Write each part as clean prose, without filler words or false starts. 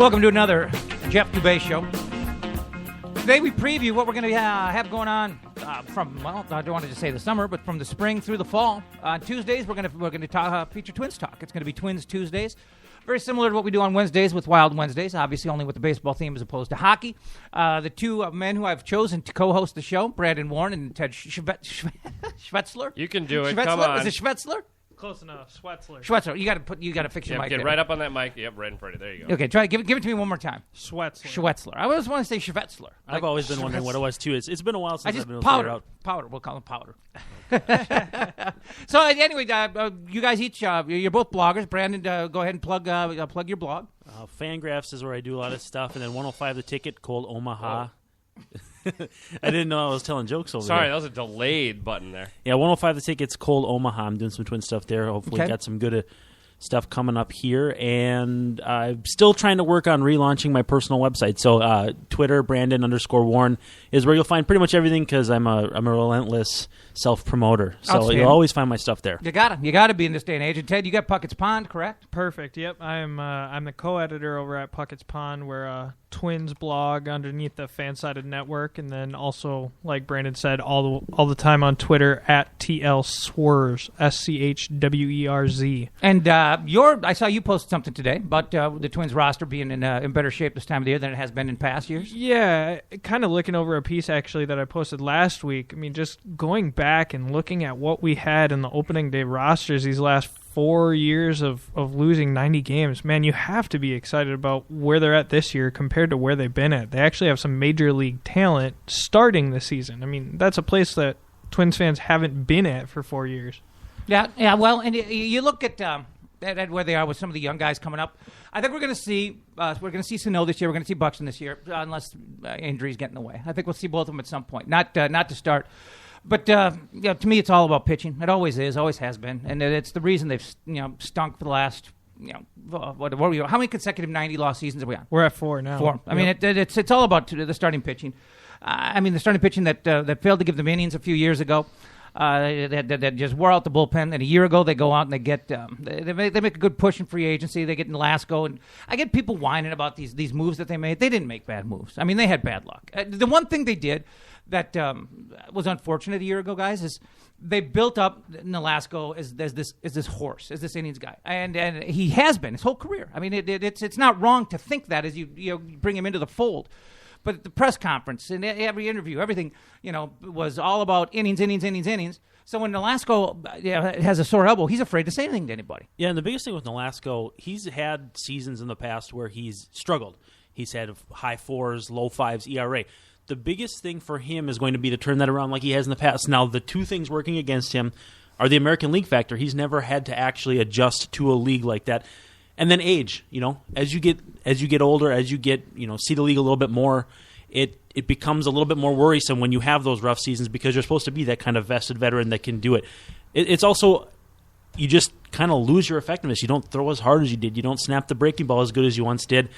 Welcome to another Jeff Dubay show. Today we preview what we're going to have going on from, well, I don't want to just say the summer, but from the spring through the fall. On Tuesdays, we're going to feature Twins Talk. It's going to be Twins Tuesdays. Very similar to what we do on Wednesdays with Wild Wednesdays, obviously only with the baseball theme as opposed to hockey. The two men who I've chosen to co-host the show, Brandon Warren and Ted Schwetzler. You can do it. Schwetzler? Come on. Is it Schwetzler? Close enough. Schwetzler. Schwetzler. You got to fix your mic. Get there. right up on that mic. Yep, right in front of you. There you go. Okay, try give it to me one more time. Schwetzler. I always want to say Schwetzler. I've always been wondering what it was too. It's been a while since I've been able to powder. figure it out. Powder. We'll call him Powder. So anyway, you guys each you're both bloggers. Brandon, go ahead and plug your blog. Fangraphs is where I do a lot of stuff, and then 105 The Ticket, Cold Omaha. I didn't know I was telling jokes over there. Sorry, that was a delayed button there. Yeah, 105 The Ticket's Cold Omaha. I'm doing some Twin stuff there. Hopefully got some good stuff coming up here. And I'm still trying to work on relaunching my personal website. So Twitter, Brandon_Warren, is where you'll find pretty much everything because I'm a relentless self-promoter. So you'll always find my stuff there. You gotta be in this day and age. And Ted, you got Puckett's Pond, correct? Perfect. Yep. I'm the co-editor over at Puckett's Pond. We're Twins blog underneath the Fansided Network, and then also, like Brandon said, all the time on Twitter at @TLSwerz, SCHWERZ. And I saw you post something today about the Twins roster being in better shape this time of the year than it has been in past years. Yeah, kind of looking over a piece actually that I posted last week. I mean, just going back and looking at what we had in the opening day rosters these last 4 years of losing 90 games, man, you have to be excited about where they're at this year compared to where they've been at. They actually have some major league talent starting the season. I mean, that's a place that Twins fans haven't been at for 4 years. Yeah. Well, and you look at where they are with some of the young guys coming up. I think we're going to see Sano this year. We're going to see Buxton this year, unless injuries get in the way. I think we'll see both of them at some point. Not to start. But to me, it's all about pitching. It always is, always has been, and it's the reason they've stunk for the last what are we? How many consecutive 90-loss seasons are we on? We're at 4 now. 4. I mean, it's all about the starting pitching. I mean, the starting pitching that failed to give them innings a few years ago. That just wore out the bullpen. And a year ago, they go out and they get they make a good push in free agency. They get Nolasco, and I get people whining about these moves that they made. They didn't make bad moves. I mean, they had bad luck. The one thing they did that was unfortunate a year ago, guys, is they built up Nolasco as this horse, as this innings guy, and he has been his whole career. I mean, it's not wrong to think that as you bring him into the fold. But at the press conference and every interview, everything, was all about innings. So when Nolasco has a sore elbow, he's afraid to say anything to anybody. Yeah, and the biggest thing with Nolasco, he's had seasons in the past where he's struggled. He's had high 4s, low 5s ERA. The biggest thing for him is going to be to turn that around like he has in the past. Now, the two things working against him are the American League factor. He's never had to actually adjust to a league like that. And then age, as you get older, as you get, see the league a little bit more, it becomes a little bit more worrisome when you have those rough seasons because you're supposed to be that kind of vested veteran that can do it. It's also, you just kind of lose your effectiveness. You don't throw as hard as you did. You don't snap the breaking ball as good as you once did.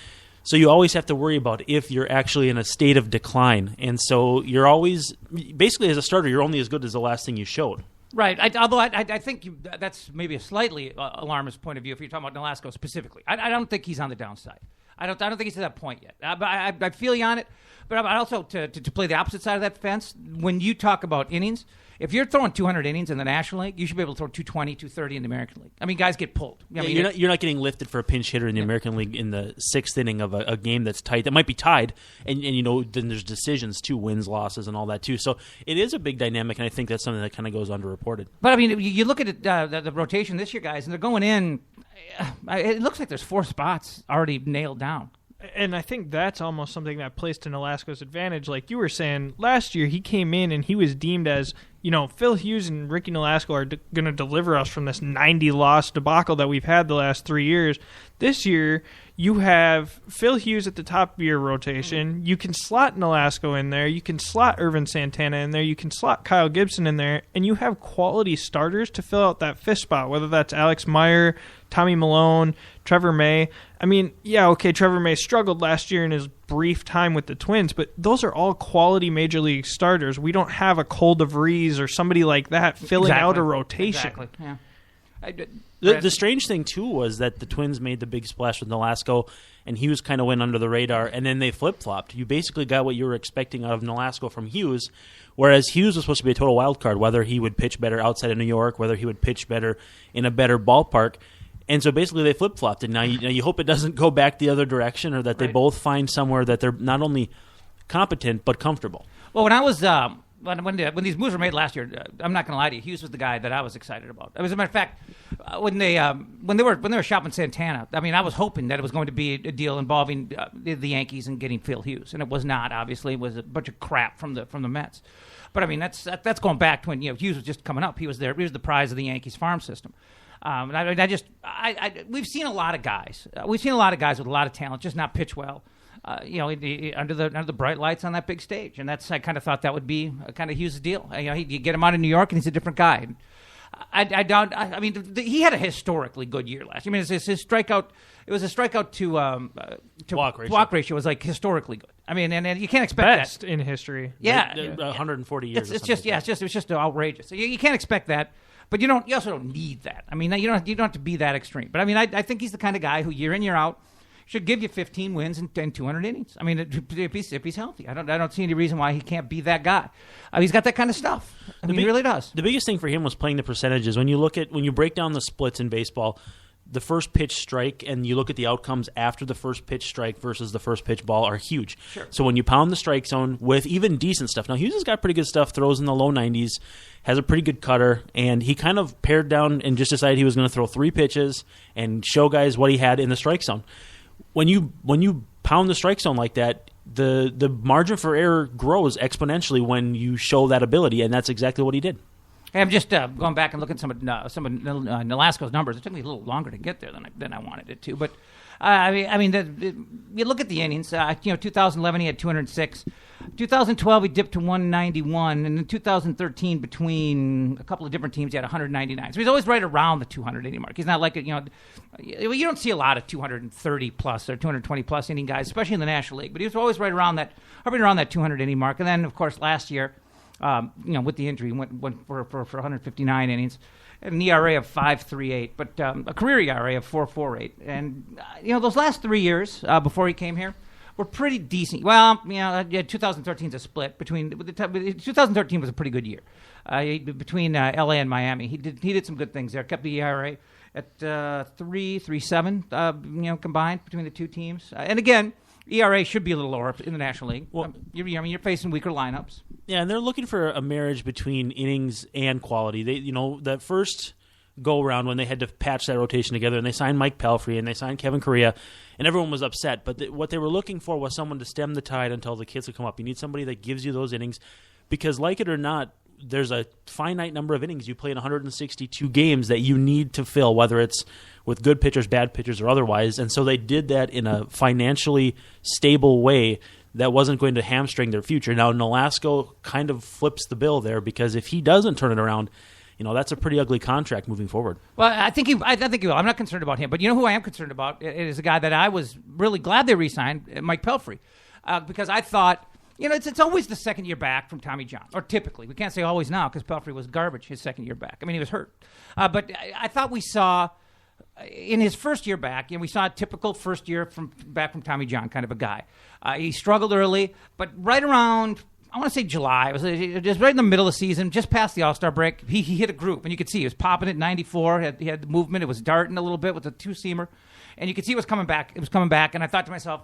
So you always have to worry about if you're actually in a state of decline. And so you're always, basically as a starter, you're only as good as the last thing you showed. Right. Although I think that's maybe a slightly alarmist point of view if you're talking about Nolasco specifically. I don't think he's on the downside. I don't think he's to that point yet. But I feel you on it. But I also, to play the opposite side of that fence, when you talk about innings, if you're throwing 200 innings in the National League, you should be able to throw 220, 230 in the American League. I mean, guys get pulled. You're not getting lifted for a pinch hitter in the American League in the 6th inning of a game that's tight. That might be tied, and then there's decisions too, wins, losses, and all that too. So it is a big dynamic, and I think that's something that kind of goes underreported. But I mean, you look at it, the rotation this year, guys, and they're going in. It looks like there's 4 spots already nailed down. And I think that's almost something that plays to Nolasco's advantage. Like you were saying, last year he came in and he was deemed as, Phil Hughes and Ricky Nolasco are going to deliver us from this 90-loss debacle that we've had the last 3 years. This year, you have Phil Hughes at the top of your rotation. You can slot Nolasco in there. You can slot Irvin Santana in there. You can slot Kyle Gibson in there. And you have quality starters to fill out that 5th spot, whether that's Alex Meyer, Tommy Malone, Trevor May. I mean, yeah, okay, Trevor May struggled last year in his brief time with the Twins, but those are all quality Major League starters. We don't have a Cole DeVries or somebody like that filling out a rotation. Exactly, yeah. The strange thing, too, was that the Twins made the big splash with Nolasco, and Hughes kind of went under the radar, and then they flip-flopped. You basically got what you were expecting out of Nolasco from Hughes, whereas Hughes was supposed to be a total wild card, whether he would pitch better outside of New York, whether he would pitch better in a better ballpark. And so basically they flip-flopped, and now you hope it doesn't go back the other direction, or that they both find somewhere that they're not only competent but comfortable. Well, when I was when these moves were made last year, I'm not going to lie to you, Hughes was the guy that I was excited about. As a matter of fact, when they were shopping Santana, I mean, I was hoping that it was going to be a deal involving the Yankees and getting Phil Hughes, and it was not. Obviously, it was a bunch of crap from the Mets. But I mean, that's going back to when Hughes was just coming up. He was there. He was the prize of the Yankees farm system. And we've seen a lot of guys. We've seen a lot of guys with a lot of talent, just not pitch well. Under the bright lights on that big stage, and I kind of thought that would be kind of Hughes' deal. You get him out of New York, and he's a different guy. I mean, he had a historically good year last year. I mean, his strikeout. It was a strikeout to walk ratio was like historically good. I mean, and you can't expect best in history. Yeah, 140 years. It was just outrageous. So you can't expect that. But you also don't need that. I mean, you don't have to be that extreme. But I mean, I think he's the kind of guy who year in, year out should give you 15 wins and 200 innings. I mean, if he's healthy, I don't see any reason why he can't be that guy. He's got that kind of stuff. He really does. The biggest thing for him was playing the percentages. When you break down the splits in baseball, the first pitch strike, and you look at the outcomes after the first pitch strike versus the first pitch ball are huge. Sure. So when you pound the strike zone with even decent stuff, now Hughes has got pretty good stuff, throws in the low 90s, has a pretty good cutter, and he kind of pared down and just decided he was going to throw 3 pitches and show guys what he had in the strike zone. When you pound the strike zone like that, the margin for error grows exponentially when you show that ability, and that's exactly what he did. Hey, I'm just going back and looking at some of Nolasco's numbers. It took me a little longer to get there than I wanted it to. But you look at the innings. 2011 he had 206. 2012 he dipped to 191, and in 2013 between a couple of different teams he had 199. So he's always right around the 280 mark. He's not like you don't see a lot of 230 plus or 220 plus inning guys, especially in the National League. But he was always hovering around that 200 inning mark. And then of course last year, with the injury, went for 159 innings, an ERA of 5.38, but a career ERA of 4.48. And those last 3 years before he came here were pretty decent. Well, 2013 is a split between. 2013 was a pretty good year between LA and Miami. He did some good things there. Kept the ERA at 3.37. Combined between the two teams. And again, ERA should be a little lower in the National League. Well, you're facing weaker lineups. Yeah, and they're looking for a marriage between innings and quality. They, that first go-around when they had to patch that rotation together, and they signed Mike Pelfrey, and they signed Kevin Correa, and everyone was upset. But what they were looking for was someone to stem the tide until the kids would come up. You need somebody that gives you those innings, because like it or not, there's a finite number of innings you play in 162 games that you need to fill, whether it's with good pitchers, bad pitchers, or otherwise. And so they did that in a financially stable way that wasn't going to hamstring their future. Now, Nolasco kind of flips the bill there, because if he doesn't turn it around, that's a pretty ugly contract moving forward. Well, I think he will. I'm not concerned about him. But you know who I am concerned about? It is a guy that I was really glad they re-signed, Mike Pelfrey, because I thought, it's always the second year back from Tommy John, or typically. We can't say always now, because Pelfrey was garbage his second year back. I mean, he was hurt. But I thought we saw, in his first year back, we saw a typical first year back from Tommy John kind of a guy. He struggled early, but right around, I want to say July, it was just right in the middle of the season, just past the All-Star break, he hit a group, and you could see he was popping at 94. He had the movement. It was darting a little bit with a two-seamer, and you could see it was coming back. It was coming back, and I thought to myself,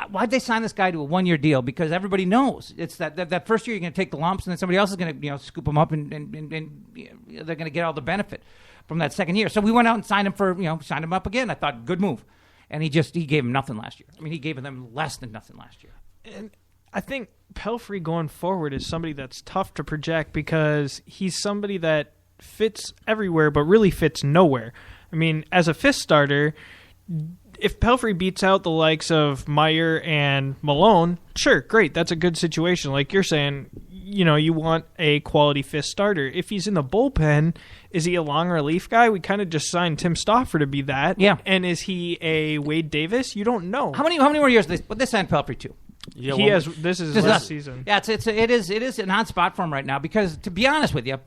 why'd they sign this guy to a one-year deal? Because everybody knows it's that first year you're going to take the lumps, and then somebody else is going to scoop them up, and they're going to get all the benefit from that second year. So we went out and signed him up again. I thought, good move. And he gave him nothing last year. I mean, he gave them less than nothing last year. And I think Pelfrey going forward is somebody that's tough to project, because he's somebody that fits everywhere but really fits nowhere. I mean, as a fifth starter, if Pelfrey beats out the likes of Meyer and Malone, sure, great. That's a good situation. Like you're saying, you want a quality fifth starter. If he's in the bullpen, is he a long relief guy? We kind of just signed Tim Stauffer to be that. Yeah. And is he a Wade Davis? You don't know. How many more years did they signed Pelfrey to? Yeah, he has. This is last season. Yeah, it is an odd spot for him right now, because to be honest with you,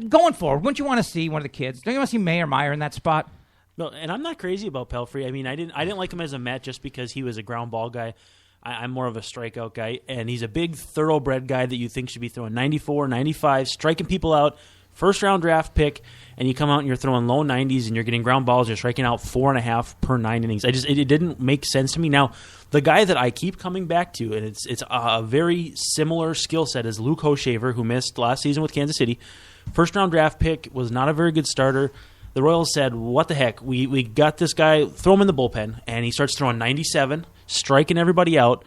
going forward, wouldn't you want to see one of the kids? Don't you want to see May or Meyer in that spot? No, and I'm not crazy about Pelfrey. I mean, I didn't like him as a Met just because he was a ground ball guy. I'm more of a strikeout guy, and he's a big thoroughbred guy that you think should be throwing 94, 95, striking people out, first-round draft pick, and you come out and you're throwing low 90s and you're getting ground balls, you're striking out 4.5 per 9 innings. It didn't make sense to me. Now, the guy that I keep coming back to, and it's a very similar skill set as Luke Hochevar, who missed last season with Kansas City. First-round draft pick, was not a very good starter. The Royals said, what the heck, we got this guy, throw him in the bullpen, and he starts throwing 97, striking everybody out.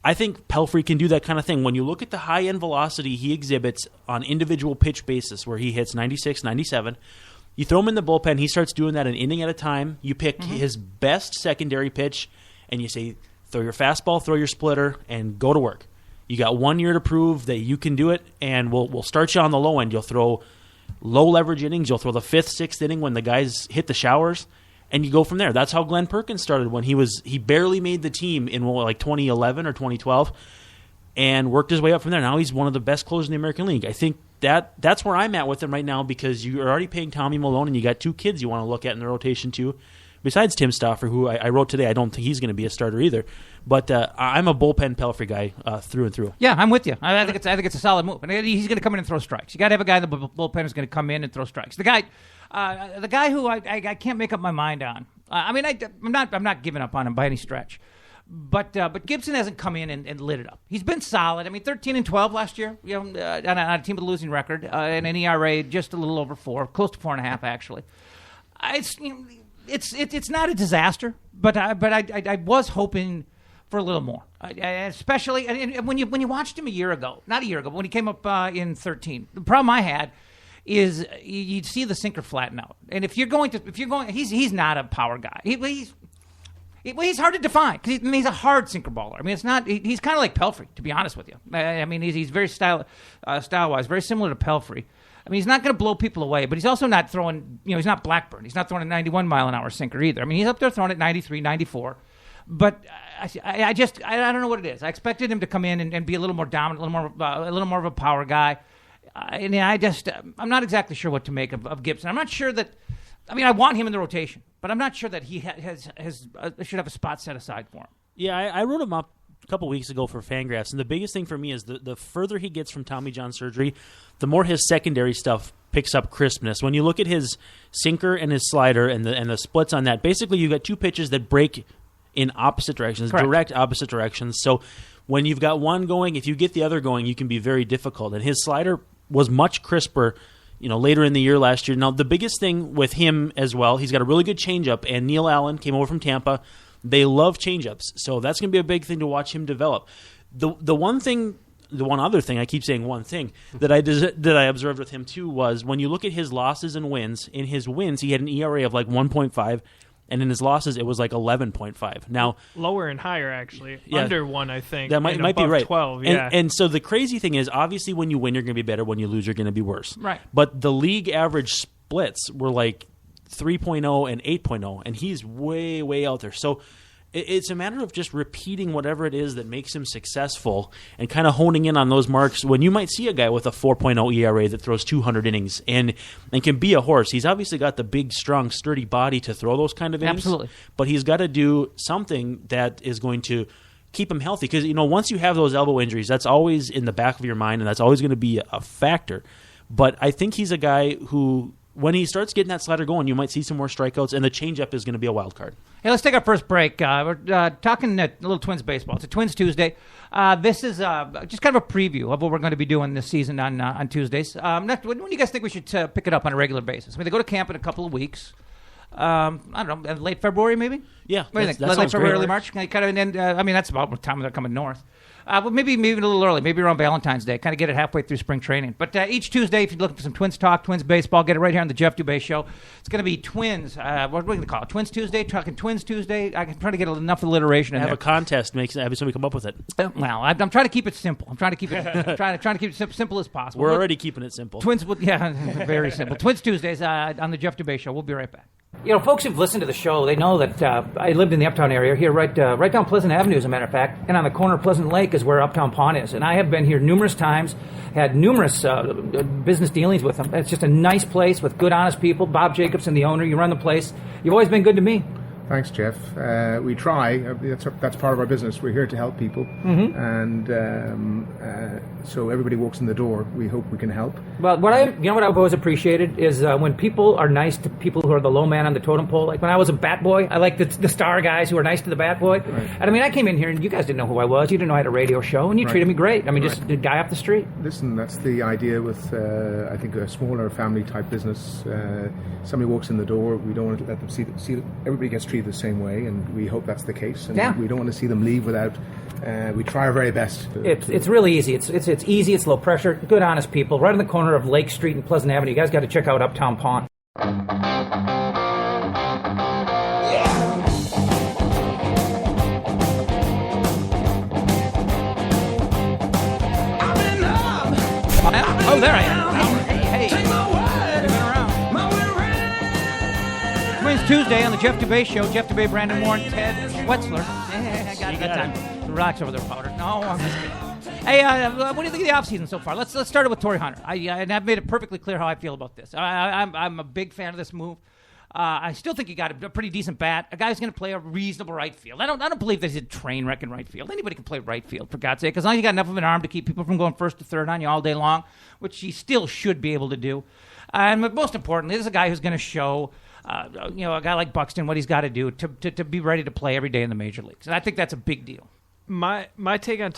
I think Pelfrey can do that kind of thing. When you look at the high-end velocity he exhibits on individual pitch basis where he hits 96, 97, you throw him in the bullpen, he starts doing that an inning at a time. You pick his best secondary pitch, and you say, throw your fastball, throw your splitter, and go to work. You got 1 year to prove that you can do it, and we'll start you on the low end. You'll throw low leverage innings. You'll throw the 5th, 6th inning when the guys hit the showers, and you go from there. That's how Glenn Perkins started when he barely made the team in like 2011 or 2012 and worked his way up from there. Now he's one of the best closers in the American League. I think that's where I'm at with him right now because you're already paying Tommy Malone and you got 2 kids you want to look at in the rotation too. Besides Tim Stauffer, who I wrote today, I don't think he's going to be a starter either. But I'm a bullpen Pelfrey guy through and through. Yeah, I'm with you. I think it's a solid move. And he's going to come in and throw strikes. You got to have a guy in the bullpen who's going to come in and throw strikes. The guy who I can't make up my mind on. I'm not giving up on him by any stretch. But Gibson hasn't come in and lit it up. He's been solid. I mean, 13-12 last year, on a team with a losing record, and an ERA just a little over 4, close to 4.5 actually. It's not a disaster, but I was hoping for a little more, especially when you watched him not a year ago, when he came up in 13. The problem I had is you'd see the sinker flatten out, and if you're going, he's not a power guy. He's hard to define because he's a hard sinker baller. I mean, it's not. He's kind of like Pelfrey, to be honest with you. I mean, he's very style-wise, very similar to Pelfrey. I mean, he's not going to blow people away, but he's also not throwing, he's not Blackburn. He's not throwing a 91-mile-an-hour sinker either. I mean, he's up there throwing at 93, 94. But I don't know what it is. I expected him to come in and be a little more dominant, a little more of a power guy. And I'm not exactly sure what to make of Gibson. I'm not sure that, I want him in the rotation, but I'm not sure that he should have a spot set aside for him. Yeah, I wrote him up a couple weeks ago for Fangraphs, and the biggest thing for me is the further he gets from Tommy John surgery, the more his secondary stuff picks up crispness. When you look at his sinker and his slider and the splits on that, basically you got 2 pitches that break in opposite directions, correct, direct opposite directions. So when you've got one going, if you get the other going, you can be very difficult. And his slider was much crisper, later in the year last year. Now, the biggest thing with him as well, he's got a really good changeup, and Neil Allen came over from Tampa. They love changeups, so that's going to be a big thing to watch him develop. The one other thing, I keep saying one thing, that I observed with him too was when you look at his losses and wins, in his wins he had an ERA of like 1.5, and in his losses it was like 11.5. Now lower and higher actually, yeah, under 1 I think. That might be right. 12, yeah. And so the crazy thing is, obviously when you win you're going to be better, when you lose you're going to be worse. Right. But the league average splits were like 3.0 and 8.0, and he's way, way out there. So it's a matter of just repeating whatever it is that makes him successful and kind of honing in on those marks when you might see a guy with a 4.0 ERA that throws 200 innings and can be a horse. He's obviously got the big, strong, sturdy body to throw those kind of innings. Absolutely. But he's got to do something that is going to keep him healthy because, once you have those elbow injuries, that's always in the back of your mind and that's always going to be a factor. But I think he's a guy who, when he starts getting that slider going, you might see some more strikeouts, and the changeup is going to be a wild card. Hey, let's take our first break. We're talking a little Twins baseball. It's a Twins Tuesday. This is just kind of a preview of what we're going to be doing this season on Tuesdays. When do you guys think we should pick it up on a regular basis? They go to camp in a couple of weeks. I don't know, late February maybe? Yeah. What do you think? Late February, early March? That's about the time they're coming north. But maybe a little early, maybe around Valentine's Day, kind of get it halfway through spring training. But each Tuesday, if you're looking for some Twins talk, Twins baseball, get it right here on the Jeff Dubay Show. It's going to be Twins. What are we going to call it? Twins Tuesday? Talking Twins Tuesday? I can try to get enough alliteration in there. Have a contest, have somebody come up with it. Well, I'm trying to keep it simple. I'm trying to keep it trying to keep it simple as possible. We're already keeping it simple. Twins, very simple. Twins Tuesdays on the Jeff Dubay Show. We'll be right back. You know, folks who've listened to the show, they know that I lived in the Uptown area here, right down Pleasant Avenue, as a matter of fact, and on the corner of Pleasant Lake is where Uptown Pond is. And I have been here numerous times, had numerous business dealings with them. It's just a nice place with good, honest people. Bob Jacobson, the owner, you run the place. You've always been good to me. Thanks, Jeff. We try. That's part of our business. We're here to help people, and so everybody walks in the door. We hope we can help. Well, what I've always appreciated is when people are nice to people who are the low man on the totem pole. Like when I was a bat boy, I like the star guys who are nice to the bat boy. Right. And I mean, I came in here and you guys didn't know who I was. You didn't know I had a radio show, and you treated me great. I mean, just the guy off the street. Listen, that's the idea with I think a smaller family type business. Somebody walks in the door. We don't want to let them see everybody gets treated the same way, and we hope that's the case. And we don't want to see them leave without. We try our very best. It's really easy. It's easy. It's low pressure. Good, honest people. Right on the corner of Lake Street and Pleasant Avenue. You guys got to check out Uptown Pond. Oh, there I am. Hey. We've been around. Twins Tuesday on the Jeff Dubay Show. Jeff Dubay, Brandon Warren, Ted Schwetzler. I got that time. Relax over there, Powder. No, I'm just kidding. Hey, what do you think of the offseason so far? Let's start it with Torrey Hunter. And I've made it perfectly clear how I feel about this. I'm a big fan of this move. I still think he got a pretty decent bat. A guy who's going to play a reasonable right field. I don't believe that he's a train wreck in right field. Anybody can play right field, for God's sake, as long as you got enough of an arm to keep people from going first to third on you all day long, which he still should be able to do. And most importantly, this is a guy who's going to show, a guy like Buxton, what he's got to do to be ready to play every day in the major leagues. And I think that's a big deal. My take on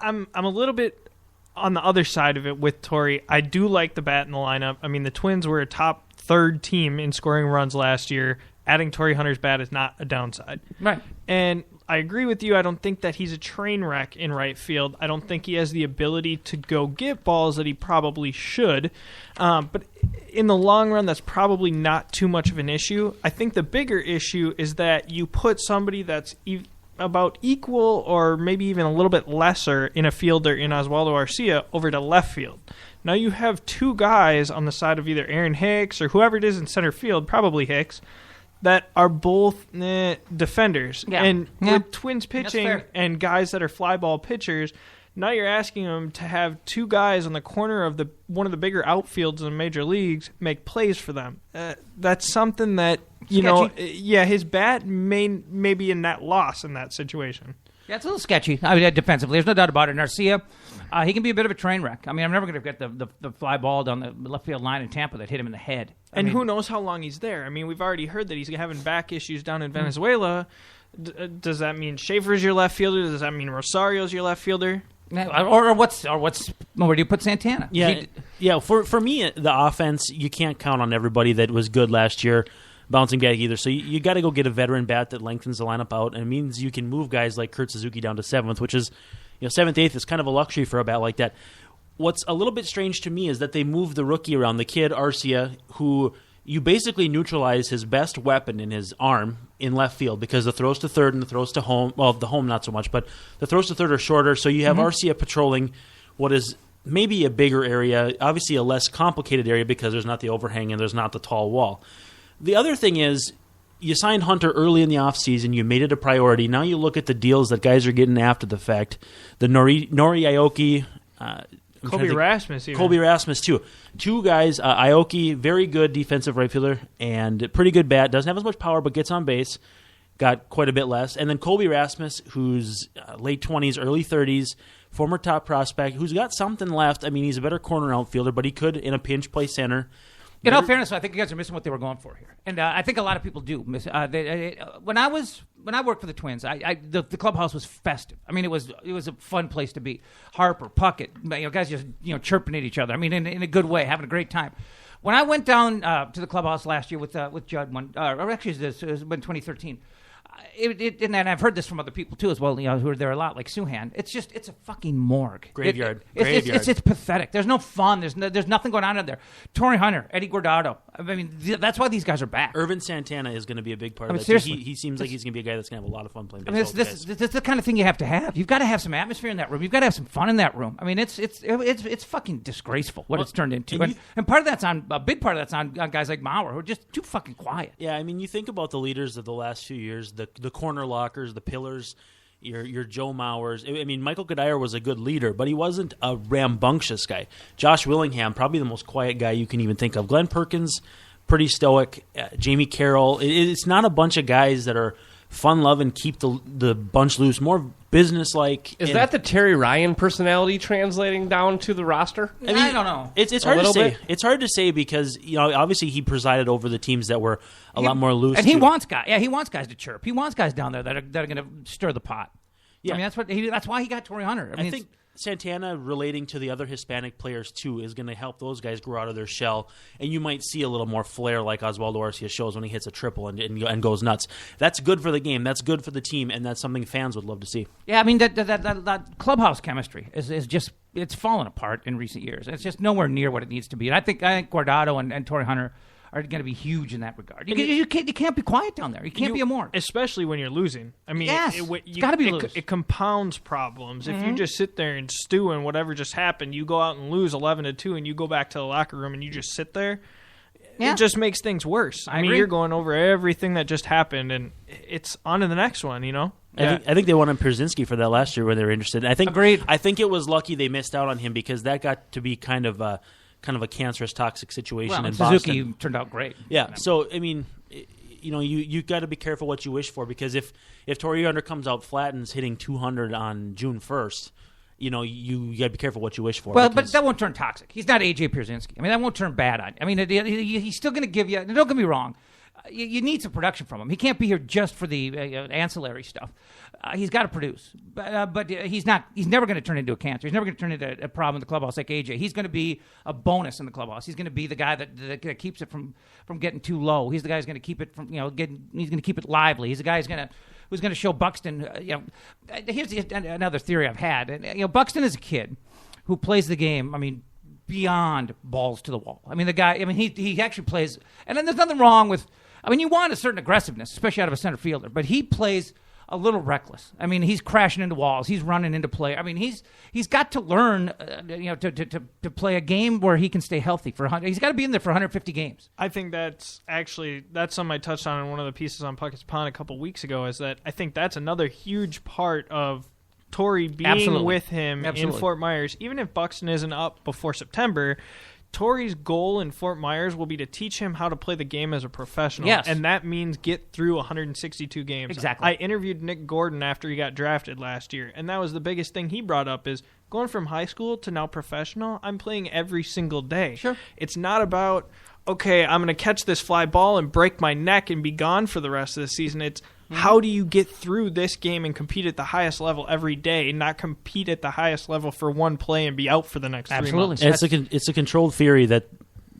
I'm a little bit on the other side of it with Torrey. I do like the bat in the lineup. I mean, the Twins were a top third team in scoring runs last year. Adding Torrey Hunter's bat is not a downside. Right. And I agree with you. I don't think that he's a train wreck in right field. I don't think he has the ability to go get balls that he probably should. But in the long run, that's probably not too much of an issue. I think the bigger issue is that you put somebody that's about equal or maybe even a little bit lesser in a fielder in Oswaldo Arcia over to left field. Now you have two guys on the side of either Aaron Hicks or whoever it is in center field, probably Hicks, that are both defenders. Yeah. And with Twins pitching and guys that are fly ball pitchers, now you're asking them to have two guys on the corner of one of the bigger outfields in the major leagues make plays for them. That's something that, his bat may be a net loss in that situation. Yeah, it's a little sketchy. I mean, defensively, there's no doubt about it. And Arcia, he can be a bit of a train wreck. I mean, I'm never going to get the fly ball down the left field line in Tampa that hit him in the head. Who knows how long he's there? I mean, we've already heard that he's having back issues down in Venezuela. Does that mean Schaefer's your left fielder? Does that mean Rosario's your left fielder? Or where do you put Santana? Yeah. For me, the offense, you can't count on everybody that was good last year bouncing back either. So you got to go get a veteran bat that lengthens the lineup out, and it means you can move guys like Kurt Suzuki down to 7th, which is, 7th, 8th is kind of a luxury for a bat like that. What's a little bit strange to me is that they moved the rookie around, the kid Arcia, who you basically neutralize his best weapon in his arm in left field because the throws to third and the throws to home, well, the home not so much, but the throws to third are shorter. So you have Arcia patrolling what is maybe a bigger area, obviously a less complicated area because there's not the overhang and there's not the tall wall. The other thing is you signed Hunter early in the offseason. You made it a priority. Now you look at the deals that guys are getting after the fact. The Nori Aoki, Colby Rasmus, even. Colby Rasmus, too. Two guys, Aoki, very good defensive right fielder and pretty good bat. Doesn't have as much power, but gets on base. Got quite a bit less. And then Colby Rasmus, who's late 20s, early 30s, former top prospect, who's got something left. I mean, he's a better corner outfielder, but he could, in a pinch, play center. In all fairness, I think you guys are missing what they were going for here, and I think a lot of people do miss. When I worked for the Twins, the clubhouse was festive. I mean, it was a fun place to be. Harper, Puckett, guys just chirping at each other. I mean, in a good way, having a great time. When I went down to the clubhouse last year with Judd, or actually it was in 2013. and I've heard this from other people too as well, who are there a lot, like Suhan. It's a fucking morgue. Graveyard. It's pathetic. There's no fun. There's nothing going on in there. Torrey Hunter, Eddie Guardado. I mean, that's why these guys are back. Irvin Santana is going to be a big part of that. Seriously. He seems like he's going to be a guy that's going to have a lot of fun playing I mean, baseball. this is the kind of thing you have to have. You've got to have some atmosphere in that room. You've got to have some fun in that room. I mean, it's fucking disgraceful what it's turned into. And part of that's on a big part of that's on guys like Maurer who are just too fucking quiet. Yeah, I mean, you think about the leaders of the last few years, the corner lockers, the pillars, your Joe Mauers. I mean, Michael Kadire was a good leader, but he wasn't a rambunctious guy. Josh Willingham, probably the most quiet guy you can even think of. Glenn Perkins, pretty stoic. Jamie Carroll. It's not a bunch of guys that are fun-loving, keep the bunch loose, more business-like. Is that the Terry Ryan personality translating down to the roster? I mean, I don't know. It's hard to say. It's hard to say because obviously he presided over the teams that were a lot more loose. And he wants guys. Yeah, he wants guys to chirp. He wants guys down there that are going to stir the pot. Yeah, I mean that's why he got Torrey Hunter. I think Santana relating to the other Hispanic players too is going to help those guys grow out of their shell, and you might see a little more flair like Oswaldo Arcia shows when he hits a triple and goes nuts. That's good for the game. That's good for the team, and that's something fans would love to see. Yeah, I mean that clubhouse chemistry is just it's fallen apart in recent years. It's just nowhere near what it needs to be. And I think Guardado and Torrey Hunter are going to be huge in that regard. You can't be quiet down there. You can't be a morgue. Especially when you're losing. I mean, it's got to be loose. It compounds problems. If you just sit there and stew in whatever just happened, you go out and lose 11-2 and you go back to the locker room and you just sit there, it just makes things worse. I mean, agree. you're going over everything that just happened and it's on to the next one, I think they wanted Przynski for that last year when they were interested. Agreed. I think it was lucky they missed out on him because that got to be kind of a cancerous, toxic situation in Suzuki Boston. turned out great. Yeah, so, I mean, you got to be careful what you wish for because if Torrey Hunter comes out flat and is hitting 200 on June 1st, you got to be careful what you wish for. Well, but that won't turn toxic. He's not A.J. Przynski. I mean, that won't turn bad on you. I mean, he's still going to give you – don't get me wrong. You need some production from him. He can't be here just for the ancillary stuff. He's got to produce, but he's not. He's never going to turn into a cancer. He's never going to turn into a problem in the clubhouse like AJ. He's going to be a bonus in the clubhouse. He's going to be the guy that keeps it from getting too low. He's the guy who's going to keep it from getting. He's going to keep it lively. He's the guy who's going to show Buxton. Here's another theory I've had. And Buxton is a kid who plays the game. I mean, beyond balls to the wall. I mean, the guy. I mean, he actually plays. And then there's nothing wrong with. I mean, you want a certain aggressiveness, especially out of a center fielder, but he plays a little reckless. I mean, he's crashing into walls. He's running into play. I mean, he's got to learn, to play a game where he can stay healthy for 100. He's got to be in there for 150 games. I think that's something I touched on in one of the pieces on Puckett's Pond a couple weeks ago. Is that I think that's another huge part of Torrey being with him in Fort Myers, even if Buxton isn't up before September. Torrey's goal in Fort Myers will be to teach him how to play the game as a professional. Yes. And that means get through 162 games. Exactly. I interviewed Nick Gordon after he got drafted last year, and that was the biggest thing he brought up is going from high school to now professional, I'm playing every single day. Sure. It's not about, okay, I'm going to catch this fly ball and break my neck and be gone for the rest of the season. It's how do you get through this game and compete at the highest level every day, not compete at the highest level for one play and be out for the next 3 months? It's a controlled theory that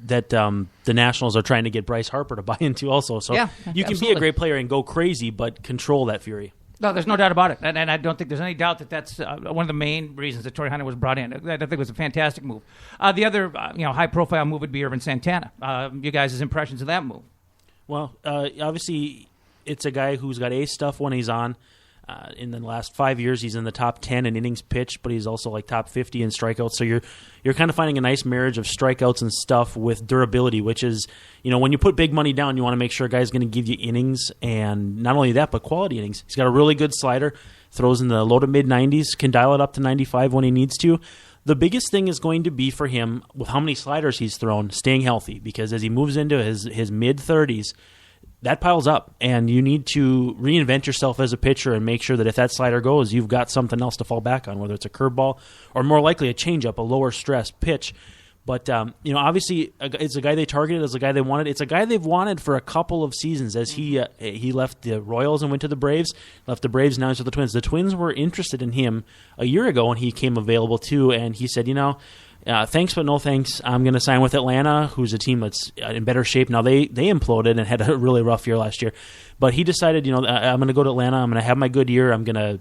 the Nationals are trying to get Bryce Harper to buy into also. So you can be a great player and go crazy, but control that fury. No, there's no doubt about it, and I don't think there's any doubt that that's one of the main reasons that Torrey Hunter was brought in. I think it was a fantastic move. The other high-profile move would be Irvin Santana. You guys' impressions of that move? Well, obviously, it's a guy who's got ace stuff when he's on. In the last 5 years, he's in the top 10 in innings pitched, but he's also like top 50 in strikeouts. So you're kind of finding a nice marriage of strikeouts and stuff with durability, which is, when you put big money down, you want to make sure a guy's going to give you innings, and not only that, but quality innings. He's got a really good slider, throws in the low to mid-90s, can dial it up to 95 when he needs to. The biggest thing is going to be for him, with how many sliders he's thrown, staying healthy, because as he moves into his mid-30s, that piles up, and you need to reinvent yourself as a pitcher and make sure that if that slider goes, you've got something else to fall back on, whether it's a curveball or more likely a changeup, a lower stress pitch. But, obviously, it's a guy they targeted, it's a guy they wanted. It's a guy they've wanted for a couple of seasons as he left the Royals and went to the Braves, left the Braves, now he's with the Twins. The Twins were interested in him a year ago when he came available, too, and he said, thanks but no thanks. I'm going to sign with Atlanta, who's a team that's in better shape now. They imploded and had a really rough year last year, but he decided, I'm going to go to Atlanta. I'm going to have my good year. I'm going to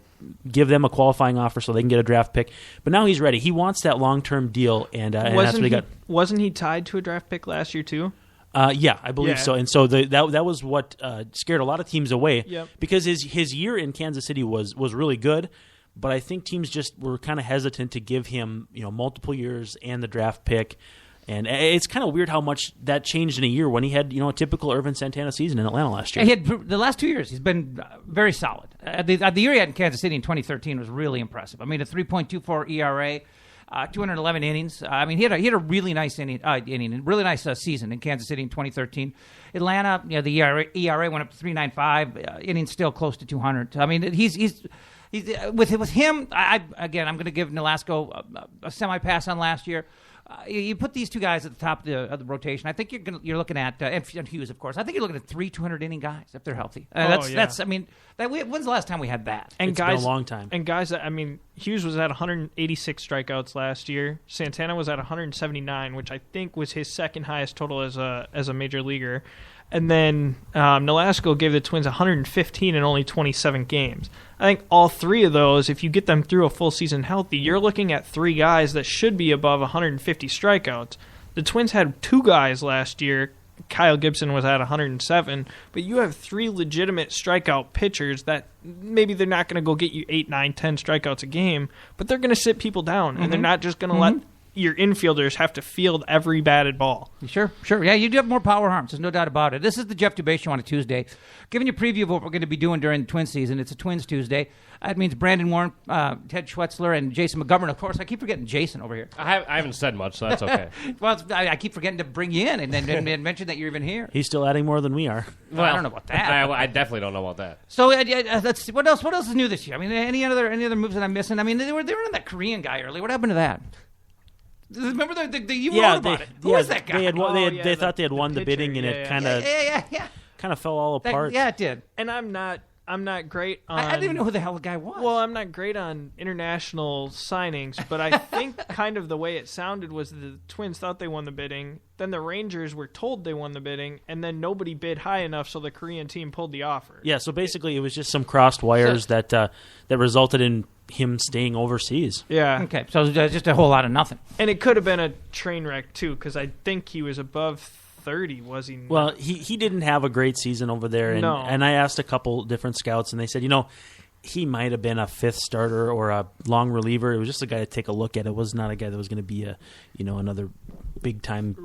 give them a qualifying offer so they can get a draft pick. But now he's ready. He wants that long-term deal, and that's what he got. Wasn't he tied to a draft pick last year too? Yeah, I believe so. And so that was what scared a lot of teams away because his year in Kansas City was really good, but I think teams just were kind of hesitant to give him multiple years and the draft pick. And it's kind of weird how much that changed in a year when he had a typical Irvin Santana season in Atlanta last year. He had the last 2 years. He's been very solid. The year he had in Kansas City in 2013 was really impressive. I mean, a 3.24 ERA. 211 innings. I mean, he had a really nice inning, really nice season in Kansas City in 2013. Atlanta, the ERA went up to 3.95. Innings still close to 200. I mean, he's with him. I'm going to give Nolasco a semi pass on last year. You put these two guys at the top of the rotation. I think you're looking at and Hughes, of course. I think you're looking at 3 200-inning guys if they're healthy. That's. I mean, when's the last time we had that? And it's guys, been a long time. And guys, I mean, Hughes was at 186 strikeouts last year. Santana was at 179, which I think was his second highest total as a major leaguer. And then Nolasco gave the Twins 115 in only 27 games. I think all three of those, if you get them through a full season healthy, you're looking at 3 guys that should be above 150 strikeouts. The Twins had 2 guys last year. Kyle Gibson was at 107, but you have 3 legitimate strikeout pitchers that maybe they're not going to go get you 8, 9, 10 strikeouts a game, but they're going to sit people down, and they're not just going to let your infielders have to field every batted ball. Sure. Yeah, you do have more power arms. There's no doubt about it. This is the Jeff Dubay Show on a Tuesday. Giving you a preview of what we're going to be doing during the Twins season. It's a Twins Tuesday. That means Brandon Warren, Ted Schwetzler, and Jason McGovern. Of course, I keep forgetting Jason over here. I haven't said much, so that's okay. Well, I keep forgetting to bring you in and mention that you're even here. He's still adding more than we are. Well, I don't know about that. I definitely don't know about that. So let's see. What else is new this year? I mean, any other moves that I'm missing? I mean, they were in that Korean guy earlier. What happened to that? Remember you wrote about it. Who was that guy? They thought they had won the bidding, and it kind of fell all apart. Yeah, it did. And I'm not great on... I didn't even know who the hell the guy was. Well, I'm not great on international signings, but I think kind of the way it sounded was the Twins thought they won the bidding, then the Rangers were told they won the bidding, and then nobody bid high enough, so the Korean team pulled the offer. Yeah, so basically it was just some crossed wires that resulted in him staying overseas. Yeah. Okay, so it was just a whole lot of nothing. And it could have been a train wreck, too, because I think he was above 30, was he not? Well, he didn't have a great season over there, and I asked a couple different scouts, and they said, he might have been a 5th starter or a long reliever. It was just a guy to take a look at. It was not a guy that was going to be another big time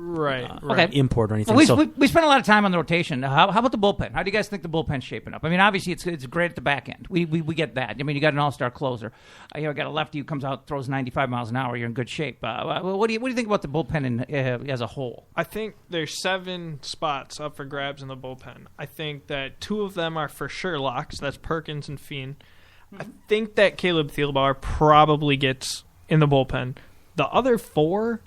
import or anything. Well, we spent a lot of time on the rotation. How about the bullpen? How do you guys think the bullpen's shaping up? I mean, obviously it's great at the back end. We get that. I mean, you got an all-star closer. You got a lefty who comes out, throws 95 miles an hour. You're in good shape. What do you think about the bullpen as a whole? I think there's 7 spots up for grabs in the bullpen. I think that 2 of them are for sure locks. That's Perkins and Fien. I think that Caleb Thielbauer probably gets in the bullpen. The other 4,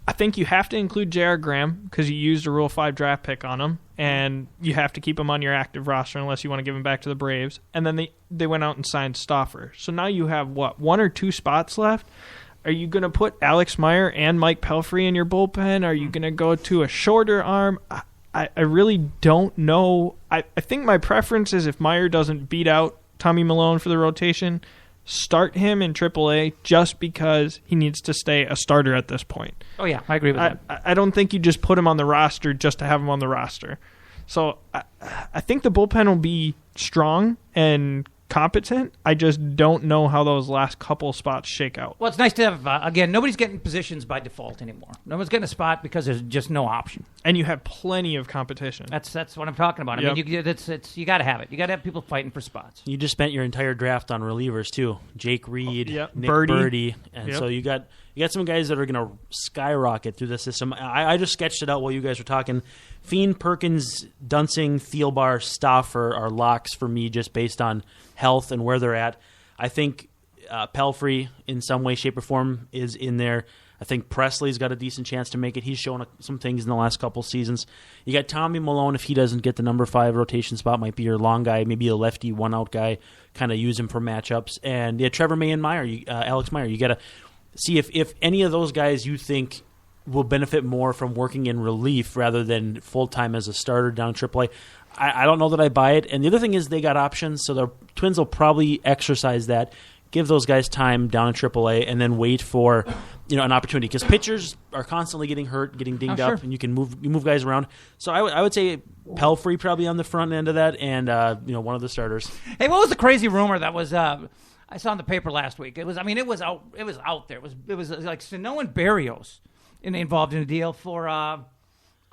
I think you have to include J.R. Graham because you used a Rule 5 draft pick on him, and you have to keep him on your active roster unless you want to give him back to the Braves. And then they went out and signed Stauffer. So now you have, 1 or 2 spots left? Are you going to put Alex Meyer and Mike Pelfrey in your bullpen? Are you going to go to a shorter arm? I really don't know. I think my preference is if Meyer doesn't beat out Tommy Malone for the rotation, start him in AAA just because he needs to stay a starter at this point. Oh, yeah, I agree with that. I don't think you just put him on the roster just to have him on the roster. So I think the bullpen will be strong and competent. I just don't know how those last couple spots shake out. Well, it's nice to have, again, nobody's getting positions by default anymore. No one's getting a spot because there's just no option. And you have plenty of competition. That's what I'm talking about. Yep. I mean, you got to have it. You got to have people fighting for spots. You just spent your entire draft on relievers, too. Jake Reed, Nick Birdie. And so you got some guys that are going to skyrocket through the system. I just sketched it out while you guys were talking. Fien, Perkins, Dunsing, Thielbar, Stauffer are locks for me just based on health and where they're at. I think Pelfrey, in some way, shape, or form, is in there. I think Presley's got a decent chance to make it. He's shown some things in the last couple seasons. You got Tommy Malone, if he doesn't get the number 5 rotation spot, might be your long guy, maybe a lefty one-out guy, kind of use him for matchups. And Trevor May and Alex Meyer. You got to see if any of those guys you think will benefit more from working in relief rather than full-time as a starter down AAA. I don't know that I buy it. And the other thing is they got options, so the Twins will probably exercise that, give those guys time down in AAA, and then wait for an opportunity. Because pitchers are constantly getting hurt, getting dinged up, and you move guys around. So I would say Pelfrey probably on the front end of that, and one of the starters. Hey, what was the crazy rumor that was? I saw in the paper last week. It was out. It was out there. It was like Sano and Berrios involved in a deal for.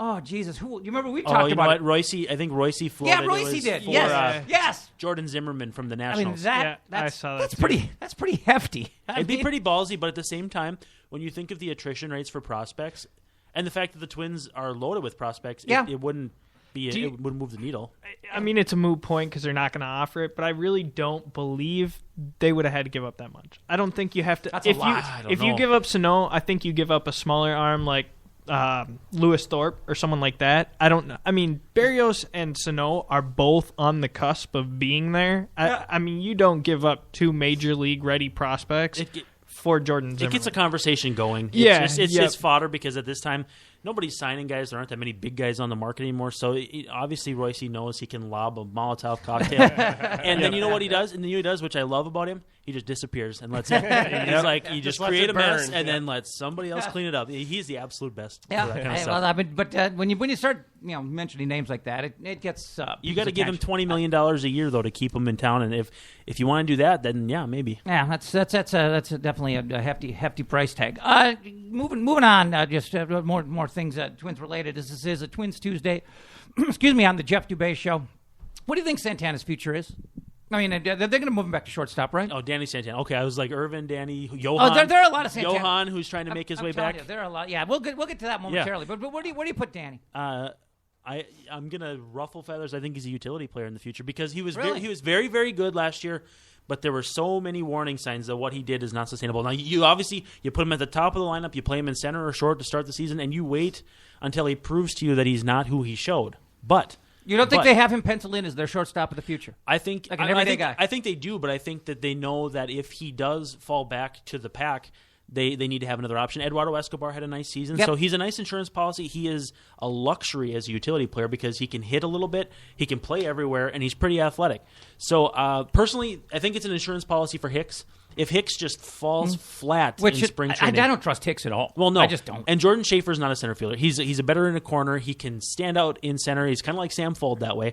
Oh Jesus! Who you remember we talked about? What? Royce? I think Royce floated. Yeah, Royce did. For, yes. Jordan Zimmerman from the Nationals. I saw that. That's pretty hefty. It'd be pretty ballsy, but at the same time, when you think of the attrition rates for prospects and the fact that the Twins are loaded with prospects, it wouldn't be. It wouldn't move the needle. I mean, it's a moot point because they're not going to offer it, but I really don't believe they would have had to give up that much. I don't think you have to. That's a lot. If you give up Sano, I think you give up a smaller arm like Lewis Thorpe or someone like that. I don't know. I mean, Berrios and Sano are both on the cusp of being there. I mean, you don't give up 2 major league ready prospects for Jordan Zimmerman. It gets a conversation going. It's fodder because at this time nobody's signing guys. There aren't that many big guys on the market anymore. So obviously Royce knows he can lob a Molotov cocktail. And then you know what he does? And then he does, which I love about him. He just disappears and lets it. He's like, you just create a mess and then let somebody else clean it up. He's the absolute best. Yeah, for that kind of stuff. but when you start mentioning names like that, it gets. You got to give him $20 million a year though to keep him in town. And if you want to do that, then maybe. Yeah, that's definitely a hefty price tag. Moving on, just more things Twins related. This is a Twins Tuesday. Excuse me, on the Jeff Dubay Show. What do you think Santana's future is? I mean, they're going to move him back to shortstop, right? Oh, Danny Santana. Okay, I was like Irvin, Danny, Johan. Oh, there are a lot of Santana. Johan, who's trying to make his way back. There are a lot. Yeah, we'll get to that momentarily. Yeah. But where do you put Danny? I'm gonna ruffle feathers. I think he's a utility player in the future because he was very, very good last year. But there were so many warning signs that what he did is not sustainable. Now, you put him at the top of the lineup, you play him in center or short to start the season, and you wait until he proves to you that he's not who he showed. But you don't think they have him penciled in as their shortstop of the future? I think like an everyday guy. I think they do, but I think that they know that if he does fall back to the pack, they need to have another option. Eduardo Escobar had a nice season, so he's a nice insurance policy. He is a luxury as a utility player because he can hit a little bit, he can play everywhere, and he's pretty athletic. So personally, I think it's an insurance policy for Hicks. If Hicks just falls flat in spring training. I don't trust Hicks at all. Well, no. I just don't. And Jordan Schaefer's not a center fielder. He's a better in a corner. He can stand out in center. He's kind of like Sam Fold that way.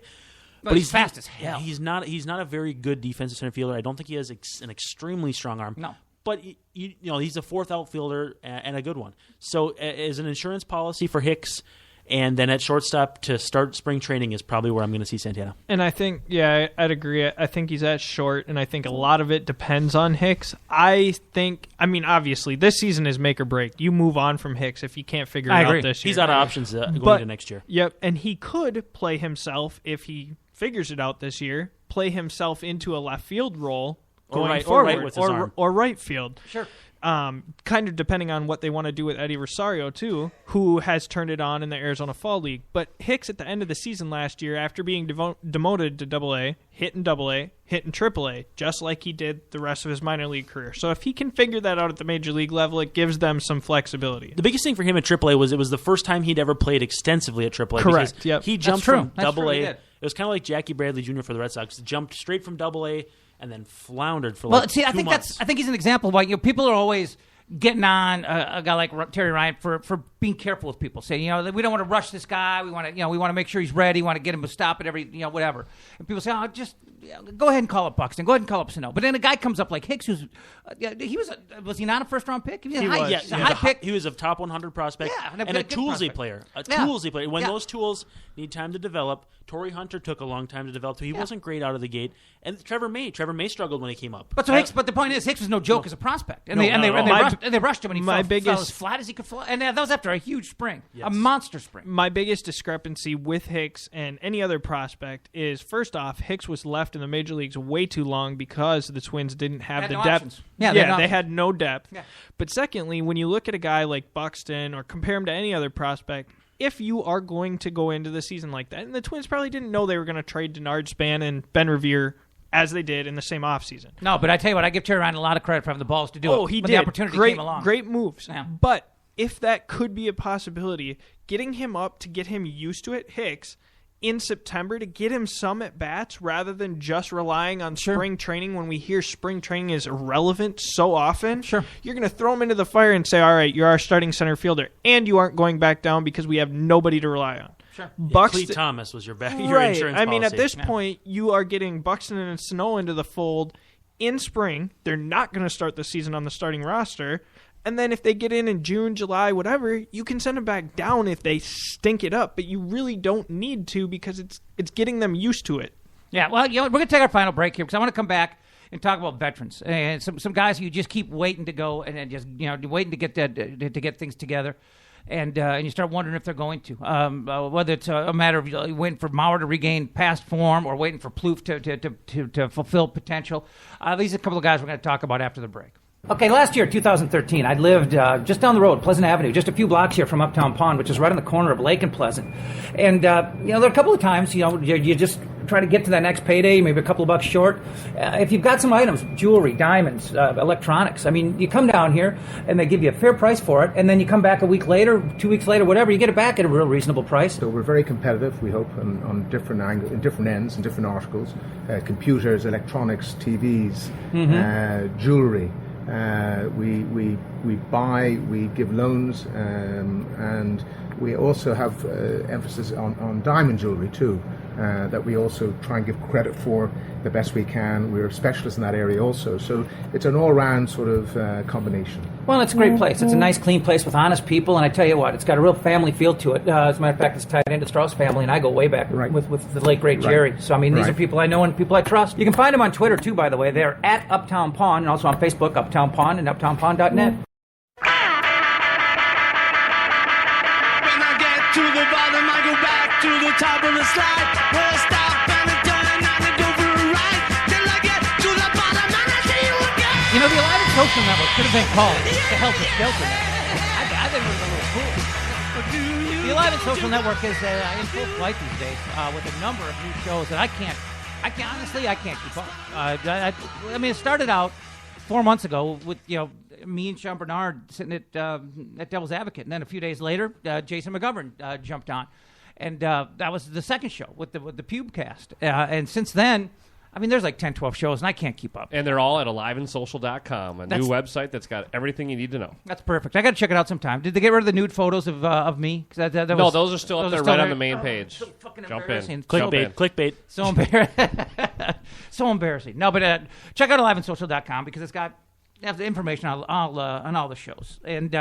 But he's fast as hell. He's not a very good defensive center fielder. I don't think he has an extremely strong arm. No. But he's a fourth outfielder and a good one. So as an insurance policy for Hicks, and then at shortstop to start spring training is probably where I'm going to see Santana. And I think, I'd agree. I think he's at short, and I think a lot of it depends on Hicks. Obviously, this season is make or break. You move on from Hicks if you can't figure it out this year. He's out of options going into next year. Yep, and he could play himself, if he figures it out this year, play himself into a left field role going forward, or right with his arm. Or right field. Sure. Kind of depending on what they want to do with Eddie Rosario, too, who has turned it on in the Arizona Fall League. But Hicks, at the end of the season last year, after being demoted to AA, hit in AA, hit in AAA, just like he did the rest of his minor league career. So if he can figure that out at the major league level, it gives them some flexibility. The biggest thing for him at AAA was it was the first time he'd ever played extensively at AAA. Correct, yep. He jumped from AA. It was kind of like Jackie Bradley Jr. for the Red Sox. Jumped straight from AA and then floundered for 2 months. I think he's an example of why people are always getting on a guy like Terry Ryan for being careful with people, saying we don't want to rush this guy. We want to make sure he's ready. We want to get him to stop at every whatever. And people say, just go ahead and call up Buxton. Go ahead and call up Sano. But then a guy comes up like Hicks, who's was he not a first round pick? He was a high pick. He was a top 100 prospect and a toolsy player. Toolsy player. When those tools need time to develop, Torrey Hunter took a long time to develop. So he wasn't great out of the gate. And Trevor May struggled when he came up. But the point is, Hicks was no joke as a prospect, and they rushed him, and he fell as flat as he could fly. And that was after a huge spring, a monster spring. My biggest discrepancy with Hicks and any other prospect is, first off, Hicks was left in the major leagues way too long because the Twins didn't have the depth. Options. They had no depth. Yeah. But secondly, when you look at a guy like Buxton or compare him to any other prospect, if you are going to go into the season like that, and the Twins probably didn't know they were going to trade Denard Span and Ben Revere as they did in the same offseason. No, but I tell you what, I give Terry Ryan a lot of credit for having the balls to do it. Oh, he when did. The opportunity great, came along. Great moves. Yeah. But if that could be a possibility, getting him up to get him used to it, Hicks, in September to get him some at-bats rather than just relying on spring training when we hear spring training is irrelevant so often. Sure. You're going to throw him into the fire and say, all right, you're our starting center fielder, and you aren't going back down because we have nobody to rely on. Sure. Clete Thomas was your insurance I mean, policy. at this point, you are getting Buxton and Sano into the fold in spring. They're not going to start the season on the starting roster. And then if they get in June, July, whatever, you can send them back down if they stink it up. But you really don't need to because it's getting them used to it. Yeah, well, we're going to take our final break here because I want to come back and talk about veterans and some guys who you just keep waiting to go and then just waiting to get things together. And you start wondering if they're going to, whether it's a matter of waiting for Mauer to regain past form or waiting for Plouffe to fulfill potential. These are a couple of guys we're going to talk about after the break. Okay, last year, 2013, I lived just down the road, Pleasant Avenue, just a few blocks here from Uptown Pond, which is right on the corner of Lake and Pleasant. And, there are a couple of times, you just try to get to that next payday, maybe a couple of bucks short. If you've got some items, jewelry, diamonds, electronics, I mean, you come down here and they give you a fair price for it, and then you come back a week later, 2 weeks later, whatever, you get it back at a real reasonable price. So we're very competitive, we hope, on different angles, in different ends and different articles. Computers, electronics, TVs, jewelry. We buy, we give loans, and we also have emphasis on diamond jewelry too, that we also try and give credit for the best we can. We're specialists in that area also, so it's an all-round sort of combination. Well, it's a great place. It's a nice, clean place with honest people, and I tell you what, it's got a real family feel to it. As a matter of fact, it's tied into Strauss family, and I go way back with the late, great Jerry. So, I mean, these are people I know and people I trust. You can find them on Twitter, too, by the way. They're at Uptown Pond, and also on Facebook, Uptown Pond, and uptownpond.net. When I get to the bottom, I go back to the top of the slide. Where I stop and I turn and I go for a ride. Till I get to the bottom and I see you again. The Alive and Social Network should have been called the Helter Skelter Network. I think it was a little cool. The Alive and Social Network is in full flight these days with a number of new shows that I can't keep up. I mean, it started out 4 months ago with me and Sean Bernard sitting at Devil's Advocate, and then a few days later, Jason McGovern jumped on, and that was the second show with the Pubecast. And since then, I mean, there's like 10, 12 shows, and I can't keep up. And they're all at aliveandsocial.com, new website that's got everything you need to know. That's perfect. I got to check it out sometime. Did they get rid of the nude photos of me? No, those are still up there right on the main page. So fucking Jump embarrassing. in. Clickbait. So embarrassing. So embarrassing. No, but check out aliveandsocial.com because it's got the information on all the shows. And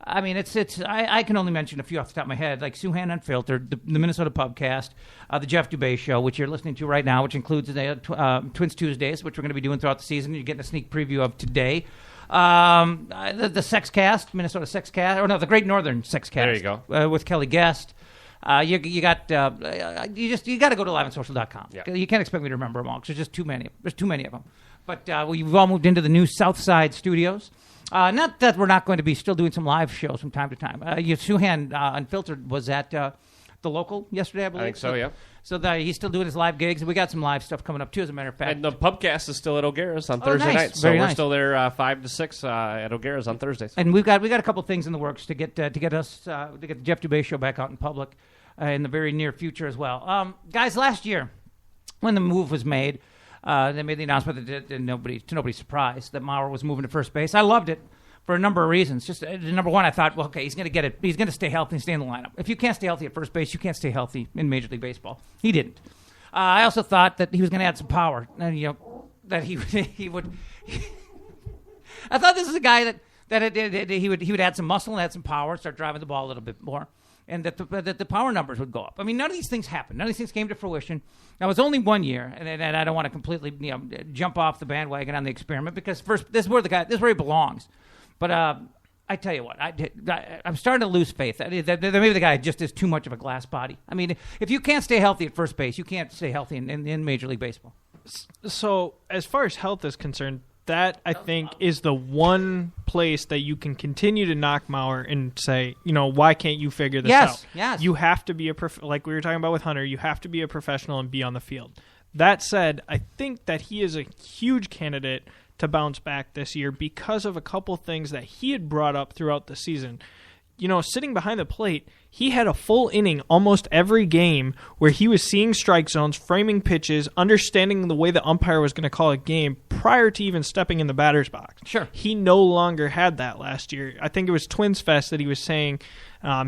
I mean, I can only mention a few off the top of my head, like Suhan Unfiltered, the Minnesota Pubcast, the Jeff Dubay Show, which you're listening to right now, which includes the Twins Tuesdays, which we're going to be doing throughout the season. You're getting a sneak preview of today. The Sexcast, Minnesota Sexcast, or no, the Great Northern Sexcast. There you go. With Kelly Guest. You got to go to aliveandsocial.com. Yeah. You can't expect me to remember them all because there's just too many. There's too many of them. But we've all moved into the new Southside studios. Not that we're not going to be still doing some live shows from time to time. Suhan Unfiltered was at the local yesterday, I believe. I think so, yeah. So he's still doing his live gigs. We got some live stuff coming up, too, as a matter of fact. And the Pubcast is still at O'Gara's on Thursday nice. nights. Very so we're nice. still there 5 to 6 at O'Gara's on Thursdays. And we got a couple things in the works to get the Jeff Dubay Show back out in public in the very near future as well. Guys, last year, when the move was made, they made the announcement that to nobody's surprise that Mauer was moving to first base. I loved it for a number of reasons. Just number one, I thought, well, okay, he's going to get it. He's going to stay healthy and stay in the lineup. If you can't stay healthy at first base, you can't stay healthy in Major League Baseball. He didn't. I also thought that he was going to add some power, and that he would. I thought this is a guy that he would add some muscle and add some power, start driving the ball a little bit more, and that the power numbers would go up. I mean, none of these things happened. None of these things came to fruition. Now, it was only 1 year, and I don't want to completely jump off the bandwagon on the experiment because first, this is where he belongs. But I tell you what, I'm starting to lose faith that maybe the guy just is too much of a glass body. I mean, if you can't stay healthy at first base, you can't stay healthy in Major League Baseball. So, as far as health is concerned, that, I think, is the one place that you can continue to knock Mauer and say, why can't you figure this out? Yes. You have to be like we were talking about with Hunter, you have to be a professional and be on the field. That said, I think that he is a huge candidate to bounce back this year because of a couple things that he had brought up throughout the season. Sitting behind the plate, he had a full inning almost every game where he was seeing strike zones, framing pitches, understanding the way the umpire was going to call a game prior to even stepping in the batter's box. Sure. He no longer had that last year. I think it was Twins Fest that he was saying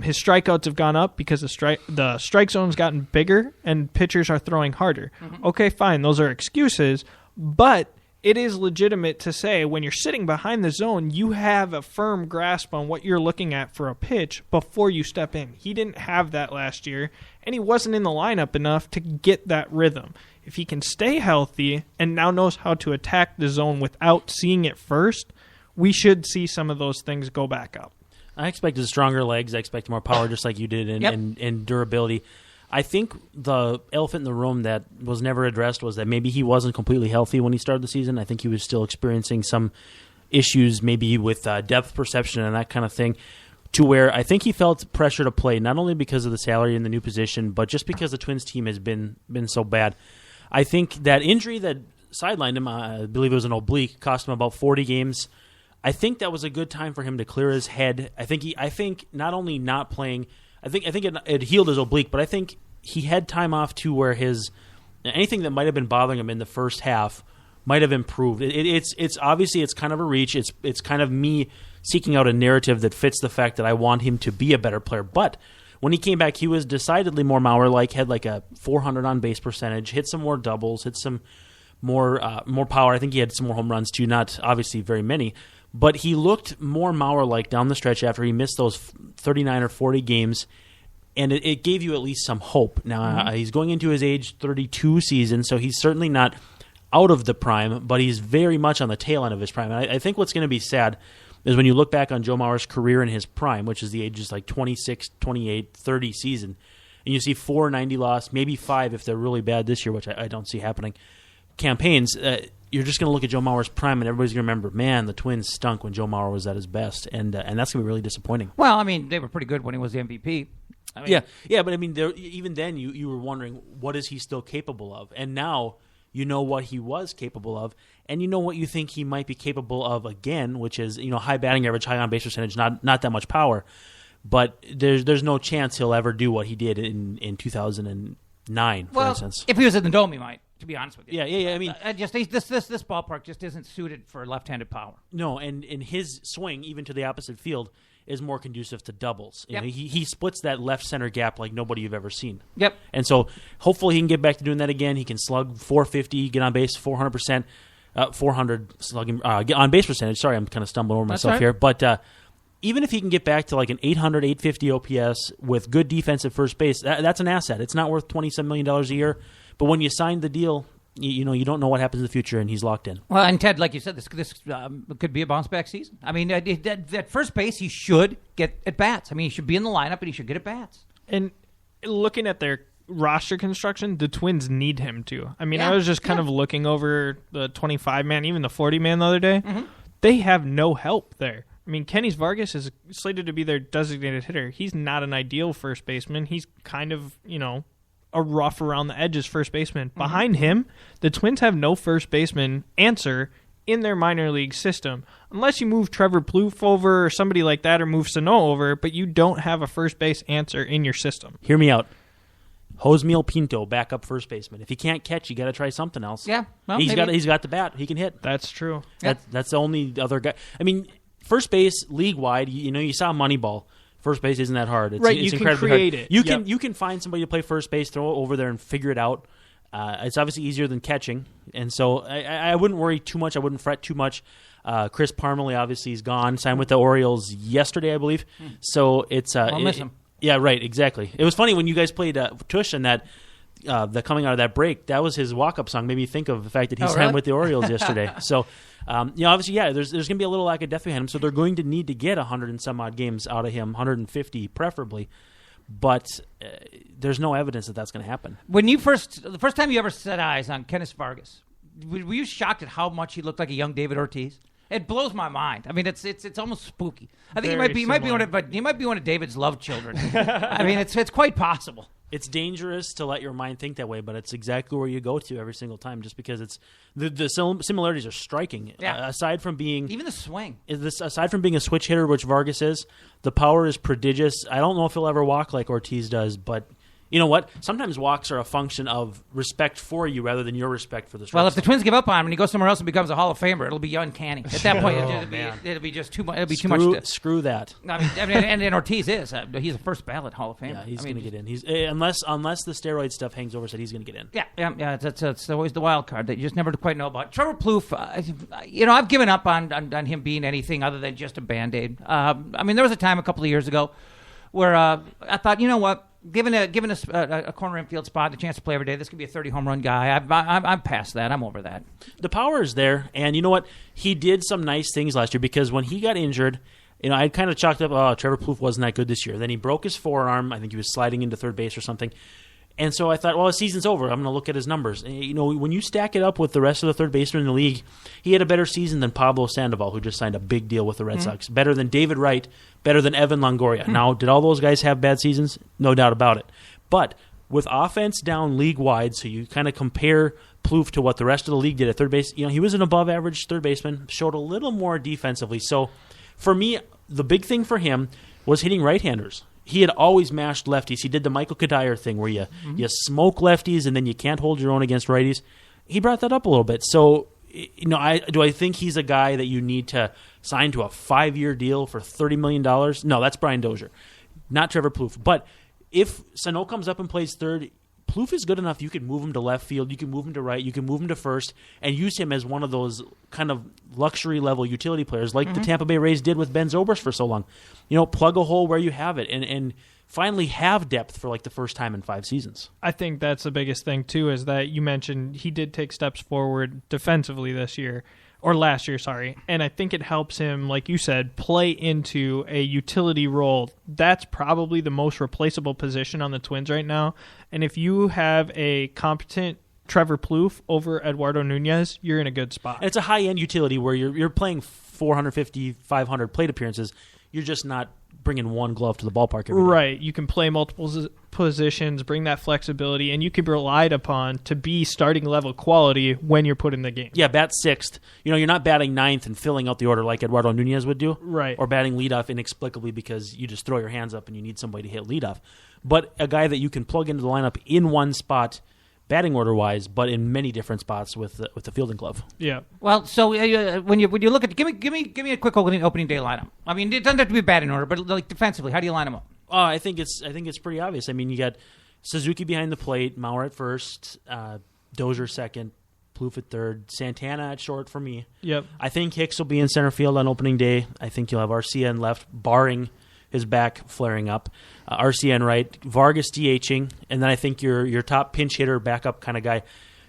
his strikeouts have gone up because the strike zone's gotten bigger and pitchers are throwing harder. Mm-hmm. Okay, fine. Those are excuses, but it is legitimate to say when you're sitting behind the zone, you have a firm grasp on what you're looking at for a pitch before you step in. He didn't have that last year, and he wasn't in the lineup enough to get that rhythm. If he can stay healthy and now knows how to attack the zone without seeing it first, we should see some of those things go back up. I expected stronger legs. I expected more power, just like you did, and durability. I think the elephant in the room that was never addressed was that maybe he wasn't completely healthy when he started the season. I think he was still experiencing some issues, maybe with depth perception and that kind of thing, to where I think he felt pressure to play, not only because of the salary and the new position, but just because the Twins team has been so bad. I think that injury that sidelined him, I believe it was an oblique, cost him about 40 games. I think that was a good time for him to clear his head. I think not only not playing, I think it healed his oblique, but I think he had time off too, where anything that might have been bothering him in the first half might have improved. It's obviously it's kind of a reach. It's kind of me seeking out a narrative that fits the fact that I want him to be a better player. But when he came back, he was decidedly more Mauer-like. Had like a 400 on base percentage, hit some more doubles, hit some more power. I think he had some more home runs too. Not obviously very many. But he looked more Mauer-like down the stretch after he missed those 39 or 40 games, and it gave you at least some hope. Now, he's going into his age 32 season, so he's certainly not out of the prime, but he's very much on the tail end of his prime. And I think what's going to be sad is when you look back on Joe Mauer's career in his prime, which is the ages like 26, 28, 30 season, and you see 490 loss, maybe 5 if they're really bad this year, which I don't see happening, campaigns, you're just going to look at Joe Mauer's prime, and everybody's going to remember, man, the Twins stunk when Joe Mauer was at his best, and that's going to be really disappointing. Well, I mean, they were pretty good when he was the MVP. Yeah, but I mean, even then, you were wondering, what is he still capable of? And now you know what he was capable of, and you know what you think he might be capable of again, which is high batting average, high on base percentage, not that much power. But there's no chance he'll ever do what he did in 2009, for instance. If he was in the Dome, he might. To be honest with you, yeah. I mean, this ballpark just isn't suited for left-handed power. No, and his swing, even to the opposite field, is more conducive to doubles. Yep. He splits that left center gap like nobody you've ever seen. Yep. And so hopefully he can get back to doing that again. He can slug 450, get on base 400%, 400 slugging get on base percentage. Sorry, I'm kind of stumbling over myself here, but. Even if he can get back to like an 800, 850 OPS with good defense at first base, that's an asset. It's not worth $27 million a year, but when you signed the deal, you don't know what happens in the future, and he's locked in. Well, and Ted, like you said, this could be a bounce-back season. I mean, at first base, he should get at-bats. I mean, he should be in the lineup, and he should get at-bats. And looking at their roster construction, the Twins need him to. I mean, I was just kind of looking over the 25-man, even the 40-man the other day. Mm-hmm. They have no help there. I mean, Kenny Vargas is slated to be their designated hitter. He's not an ideal first baseman. He's kind of, a rough around the edges first baseman. Mm-hmm. Behind him, the Twins have no first baseman answer in their minor league system. Unless you move Trevor Plouffe over or somebody like that, or move Sano over, but you don't have a first base answer in your system. Hear me out. Josmiel Pinto, backup first baseman. If he can't catch, you got to try something else. Yeah, well, he's got the bat. He can hit. That's true. That's the only other guy. I mean, first base league-wide, you saw Moneyball. First base isn't that hard. It's you incredibly can create hard. it. You can find somebody to play first base, throw it over there, and figure it out. It's obviously easier than catching, and so I wouldn't worry too much. I wouldn't fret too much. Chris Parmalee obviously is gone. Signed with the Orioles yesterday, I believe. So it's I'll miss him. Yeah, right. Exactly. It was funny when you guys played Tush and that. The coming out of that break, that was his walk-up song. Made me think of the fact that he signed with the Orioles yesterday. So, obviously, there's going to be a little lack of depth behind him. So they're going to need to get 100 and some odd games out of him, 150 preferably. But there's no evidence that that's going to happen. When the first time you ever set eyes on Kenneth Vargas, were you shocked at how much he looked like a young David Ortiz? It blows my mind. I mean, it's almost spooky. I think he might be one of David's love children. I mean, it's quite possible. It's dangerous to let your mind think that way, but it's exactly where you go to every single time, just because it's the similarities are striking. Yeah. Aside from being Even the swing. aside from being a switch hitter, which Vargas is, the power is prodigious. I don't know if he'll ever walk like Ortiz does, but you know what? Sometimes walks are a function of respect for you rather than your respect for the Well, if shortstop. the Twins give up on him and he goes somewhere else and becomes a Hall of Famer, it'll be uncanny. At that point, man. it'll be just too much. It'll be too much. Screw that. I mean, and Ortiz is. He's a first ballot Hall of Famer. Yeah, he's I mean, going to get in. He's unless the steroid stuff hangs over his head, he's going to get in. Yeah. That's always the wild card that you just never quite know about. Trevor Plouffe, I've given up on him being anything other than just a Band-Aid. I mean, there was a time a couple of years ago where I thought, you know what? Given a corner infield spot, the chance to play every day, this could be a 30 home run guy. I'm past that. I'm over that. The power is there, and you know what? He did some nice things last year because when he got injured, I kind of chalked up, Trevor Plouffe wasn't that good this year. Then he broke his forearm. I think he was sliding into third base or something. And so I thought, well, the season's over. I'm going to look at his numbers. And, when you stack it up with the rest of the third basemen in the league, he had a better season than Pablo Sandoval, who just signed a big deal with the Red Sox. Better than David Wright. Better than Evan Longoria. Now, did all those guys have bad seasons? No doubt about it. But with offense down league-wide, so you kind of compare Plouffe to what the rest of the league did at third base, he was an above-average third baseman, showed a little more defensively. So for me, the big thing for him was hitting right-handers. He had always mashed lefties. He did the Michael Kadire thing where you smoke lefties and then you can't hold your own against righties. He brought that up a little bit. So, do I think he's a guy that you need to sign to a 5-year deal for $30 million? No, that's Brian Dozier, not Trevor Plouffe. But if Sano comes up and plays third, Plouffe is good enough. You can move him to left field. You can move him to right. You can move him to first and use him as one of those kind of luxury-level utility players like the Tampa Bay Rays did with Ben Zobrist for so long. Plug a hole where you have it and finally have depth for like the first time in 5 seasons. I think that's the biggest thing, too, is that you mentioned he did take steps forward defensively this year. Or last year, sorry. And I think it helps him, like you said, play into a utility role. That's probably the most replaceable position on the Twins right now. And if you have a competent Trevor Plouffe over Eduardo Nunez, you're in a good spot. And it's a high-end utility where you're playing 450, 500 plate appearances. You're just not bringing one glove to the ballpark every day. Right. You can play multiple positions, bring that flexibility, and you can be relied upon to be starting level quality when you're put in the game. Yeah, bat sixth. You're not batting ninth and filling out the order like Eduardo Nunez would do. Right. Or batting leadoff inexplicably because you just throw your hands up and you need somebody to hit leadoff. But a guy that you can plug into the lineup in one spot, batting order wise, but in many different spots with the fielding glove. Yeah. Well, so when you look at give me a quick opening day lineup. I mean, it doesn't have to be batting order, but like defensively, how do you line them up? I think it's pretty obvious. I mean, you got Suzuki behind the plate, Mauer at first, Dozier second, Plouffe at third, Santana at short for me. Yep. I think Hicks will be in center field on opening day. I think you'll have Arcia in left, barring his back flaring up. Arcia in right, Vargas DHing, and then I think your top pinch hitter, backup kind of guy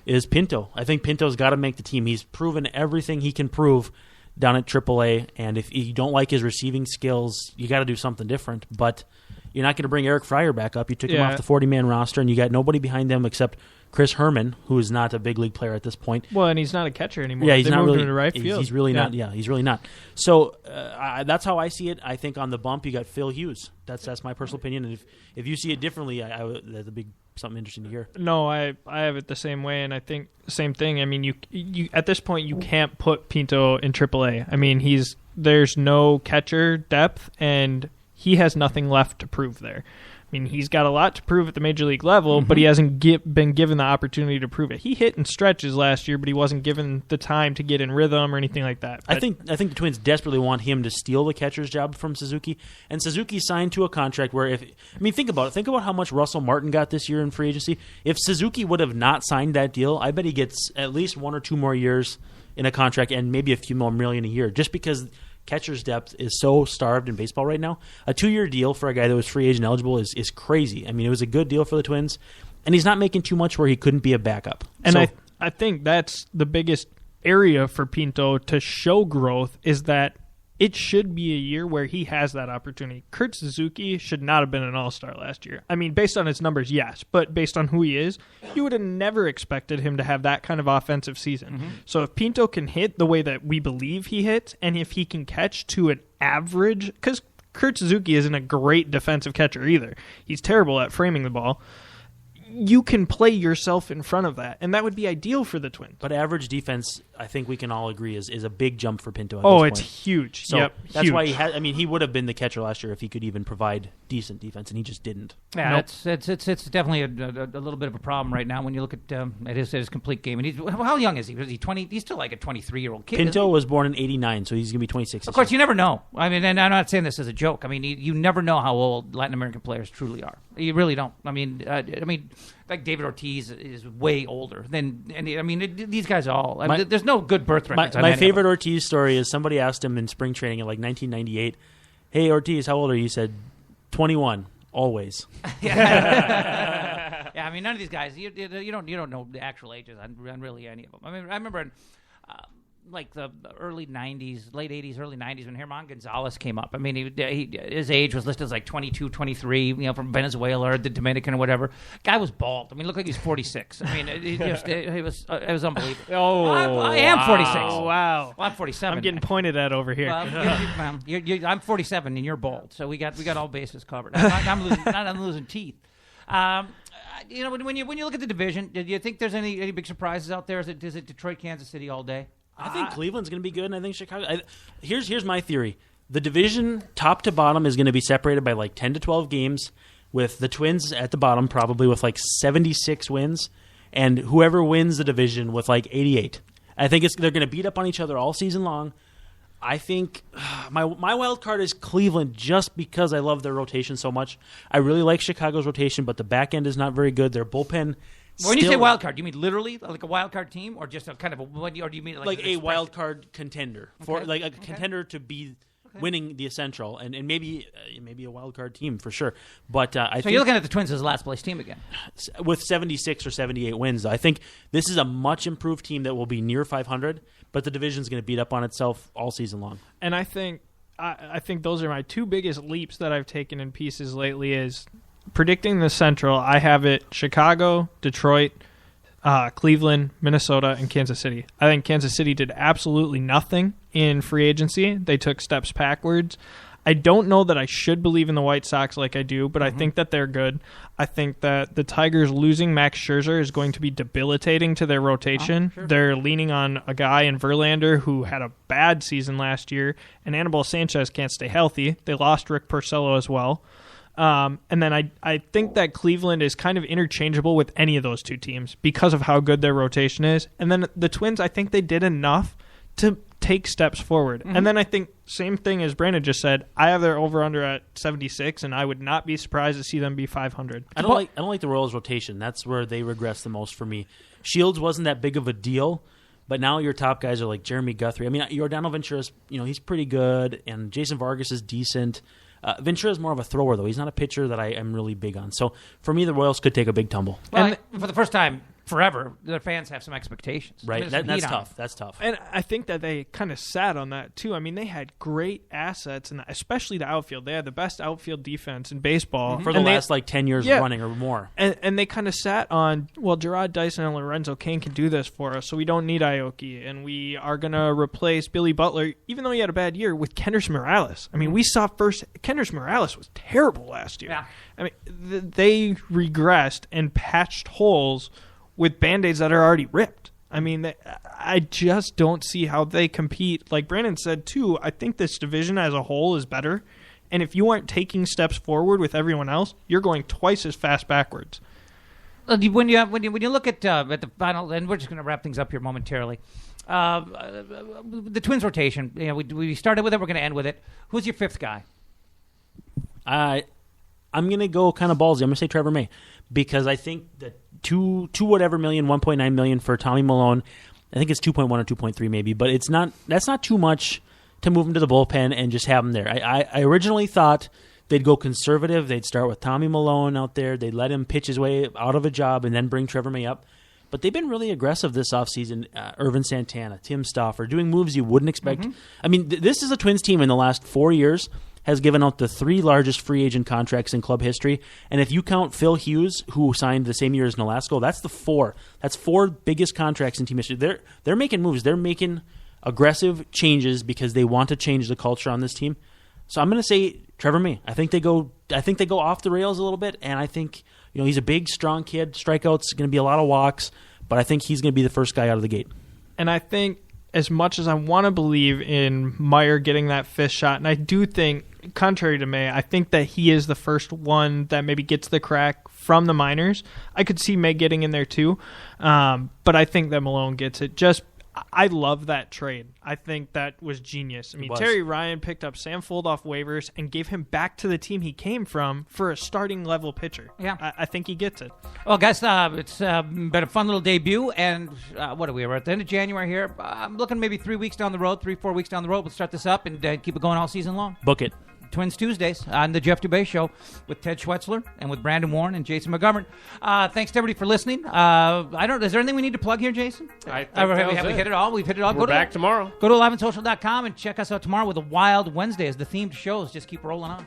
is Pinto. I think Pinto's got to make the team. He's proven everything he can prove down at AAA, and if you don't like his receiving skills, you got to do something different. But you're not going to bring Eric Fryer back up. You took him off the 40-man roster, and you got nobody behind them except Chris Herman, who is not a big league player at this point. Well, and he's not a catcher anymore. Yeah, he's they not moved really. him to right field. He's really not. Yeah, he's really not. So that's how I see it. I think on the bump you got Phil Hughes. That's my personal opinion. And if you see it differently, that's a big something interesting to hear. No, I have it the same way, and I think same thing. I mean, you at this point you can't put Pinto in AAA. I mean, there's no catcher depth, and he has nothing left to prove there. I mean, he's got a lot to prove at the major league level, but he hasn't been given the opportunity to prove it. He hit in stretches last year, but he wasn't given the time to get in rhythm or anything like that. But I think the Twins desperately want him to steal the catcher's job from Suzuki, and Suzuki signed to a contract where think about it. Think about how much Russell Martin got this year in free agency. If Suzuki would have not signed that deal, I bet he gets at least 1 or 2 more years in a contract and maybe a few more million a year, just because catcher's depth is so starved in baseball right now. A 2-year deal for a guy that was free agent eligible is crazy. I mean, it was a good deal for the Twins, and he's not making too much where he couldn't be a backup. And so, I think that's the biggest area for Pinto to show growth is that it should be a year where he has that opportunity. Kurt Suzuki should not have been an all-star last year. I mean, based on his numbers, yes, but based on who he is, you would have never expected him to have that kind of offensive season. Mm-hmm. So if Pinto can hit the way that we believe he hits, and if he can catch to an average, because Kurt Suzuki isn't a great defensive catcher either. He's terrible at framing the ball. you can play yourself in front of that, and that would be ideal for the Twins. But average defense, I think we can all agree, is a big jump for Pinto at Oh, this it's point. huge. So yep, that's huge. why he would have been the catcher last year if he could even provide decent defense, and he just didn't. Yeah, Nope. it's definitely a little bit of a problem right now when you look at his complete game. And how young is he? Was he 20? He's still like a 23-year-old kid. Pinto was born in '89, so he's going to be 26. Of course, you never know. I mean, and I'm not saying this as a joke. I mean, you never know how old Latin American players truly are. You really don't. I mean, like David Ortiz is way older than. And I mean, these guys are all. There's no good birth records. My favorite Ortiz story is somebody asked him in spring training in like 1998, "Hey Ortiz, how old are you?" He said, 21, always. Yeah, I mean, none of these guys. You don't know the actual ages on really any of them. I mean, I remember in like the early '90s, late '80s, early '90s when Germán Gonzalez came up. I mean, his age was listed as like 22, 23. From Venezuela or the Dominican or whatever. Guy was bald. I mean, looked like he was 46. I mean, it was unbelievable. Oh, I am 46. Oh, wow. Well, I'm 47. I'm getting pointed at over here. I'm 47 and you're bald, so we got all bases covered. I'm losing teeth. When you look at the division, do you think there's any big surprises out there? Is it Detroit, Kansas City all day? I think Cleveland's going to be good, and I think Chicago. Here's my theory: the division, top to bottom, is going to be separated by like 10 to 12 games, with the Twins at the bottom probably with like 76 wins, and whoever wins the division with like 88. I think they're going to beat up on each other all season long. I think my wild card is Cleveland just because I love their rotation so much. I really like Chicago's rotation, but the back end is not very good. Their bullpen. When you say wild card, do you mean literally like a wild card team, or just a kind of or do you mean like a wild card contender for like a contender to be winning the Essential and maybe a wild card team for sure? But I think you're looking at the Twins as a last place team again with 76 or 78 wins. I think this is a much improved team that will be near 500, but the division's going to beat up on itself all season long. And I think those are my two biggest leaps that I've taken in pieces lately is predicting the Central. I have it Chicago, Detroit, Cleveland, Minnesota, and Kansas City. I think Kansas City did absolutely nothing in free agency. They took steps backwards. I don't know that I should believe in the White Sox like I do, but I think that they're good. I think that the Tigers losing Max Scherzer is going to be debilitating to their rotation. Sure. They're leaning on a guy in Verlander who had a bad season last year, and Anibal Sanchez can't stay healthy. They lost Rick Porcello as well. And then I think that Cleveland is kind of interchangeable with any of those two teams because of how good their rotation is. And then the Twins, I think they did enough to take steps forward. And then I think, same thing as Brandon just said, I have their over-under at 76, and I would not be surprised to see them be 500. I don't like the Royals' rotation. That's where they regress the most for me. Shields wasn't that big of a deal, but now your top guys are like Jeremy Guthrie. I mean, Yordano Ventura's, he's pretty good, and Jason Vargas is decent. Ventura is more of a thrower, though. He's not a pitcher that I am really big on. So, for me, the Royals could take a big tumble. Well, for the first time forever, their fans have some expectations. Right, that's tough. That's tough. And I think that they kind of sat on that, too. I mean, they had great assets, and especially the outfield. They had the best outfield defense in baseball. For the last, 10 years running or more. And they kind of sat on, Gerard Dyson and Lorenzo Cain can do this for us, so we don't need Aoki. And we are going to replace Billy Butler, even though he had a bad year, with Kendrys Morales. I mean, we saw first, Kendrys Morales was terrible last year. Yeah. I mean, they regressed and patched holes with Band-Aids that are already ripped. I mean, I just don't see how they compete. Like Brandon said, too, I think this division as a whole is better. And if you aren't taking steps forward with everyone else, you're going twice as fast backwards. When you look at the final, and we're just going to wrap things up here momentarily, the Twins rotation, we started with it, we're going to end with it. Who's your fifth guy? I'm going to go kind of ballsy. I'm going to say Trevor May because I think that two whatever million, 1.9 million for Tommy Milone. I think it's 2.1 or 2.3 maybe, but that's not too much to move him to the bullpen and just have him there. I originally thought they'd go conservative. They'd start with Tommy Milone out there. They'd let him pitch his way out of a job and then bring Trevor May up. But they've been really aggressive this offseason. Irvin Santana, Tim Stauffer, doing moves you wouldn't expect. I mean, this is a Twins team in the last 4 years has given out the 3 largest free agent contracts in club history. And if you count Phil Hughes, who signed the same year as Nolasco, that's the 4. That's 4 biggest contracts in team history. They're making moves. They're making aggressive changes because they want to change the culture on this team. So I'm going to say Trevor May. I think they go off the rails a little bit, and I think he's a big, strong kid. Strikeouts going to be a lot of walks, but I think he's going to be the first guy out of the gate. And I think as much as I want to believe in Meyer getting that fifth shot, and I do think, contrary to May, I think that he is the first one that maybe gets the crack from the minors. I could see May getting in there too, but I think that Malone gets it. I love that trade. I think that was genius. I mean, Terry Ryan picked up Sam Fuld off waivers and gave him back to the team he came from for a starting level pitcher. Yeah. I think he gets it. Well, guys, it's been a fun little debut, and what are we? We're at the end of January here. I'm looking maybe 3 weeks down the road, 3-4 weeks down the road. We'll start this up and keep it going all season long. Book it. Twins Tuesdays on the Jeff Dubay Show with Ted Schwetzler and with Brandon Warren and Jason McGovern. Thanks to everybody for listening. Is there anything we need to plug here, Jason? I think Have we hit it all? We've hit it all. We're back tomorrow. Go to aliveandsocial.com and check us out tomorrow with a Wild Wednesday as the themed shows just keep rolling on.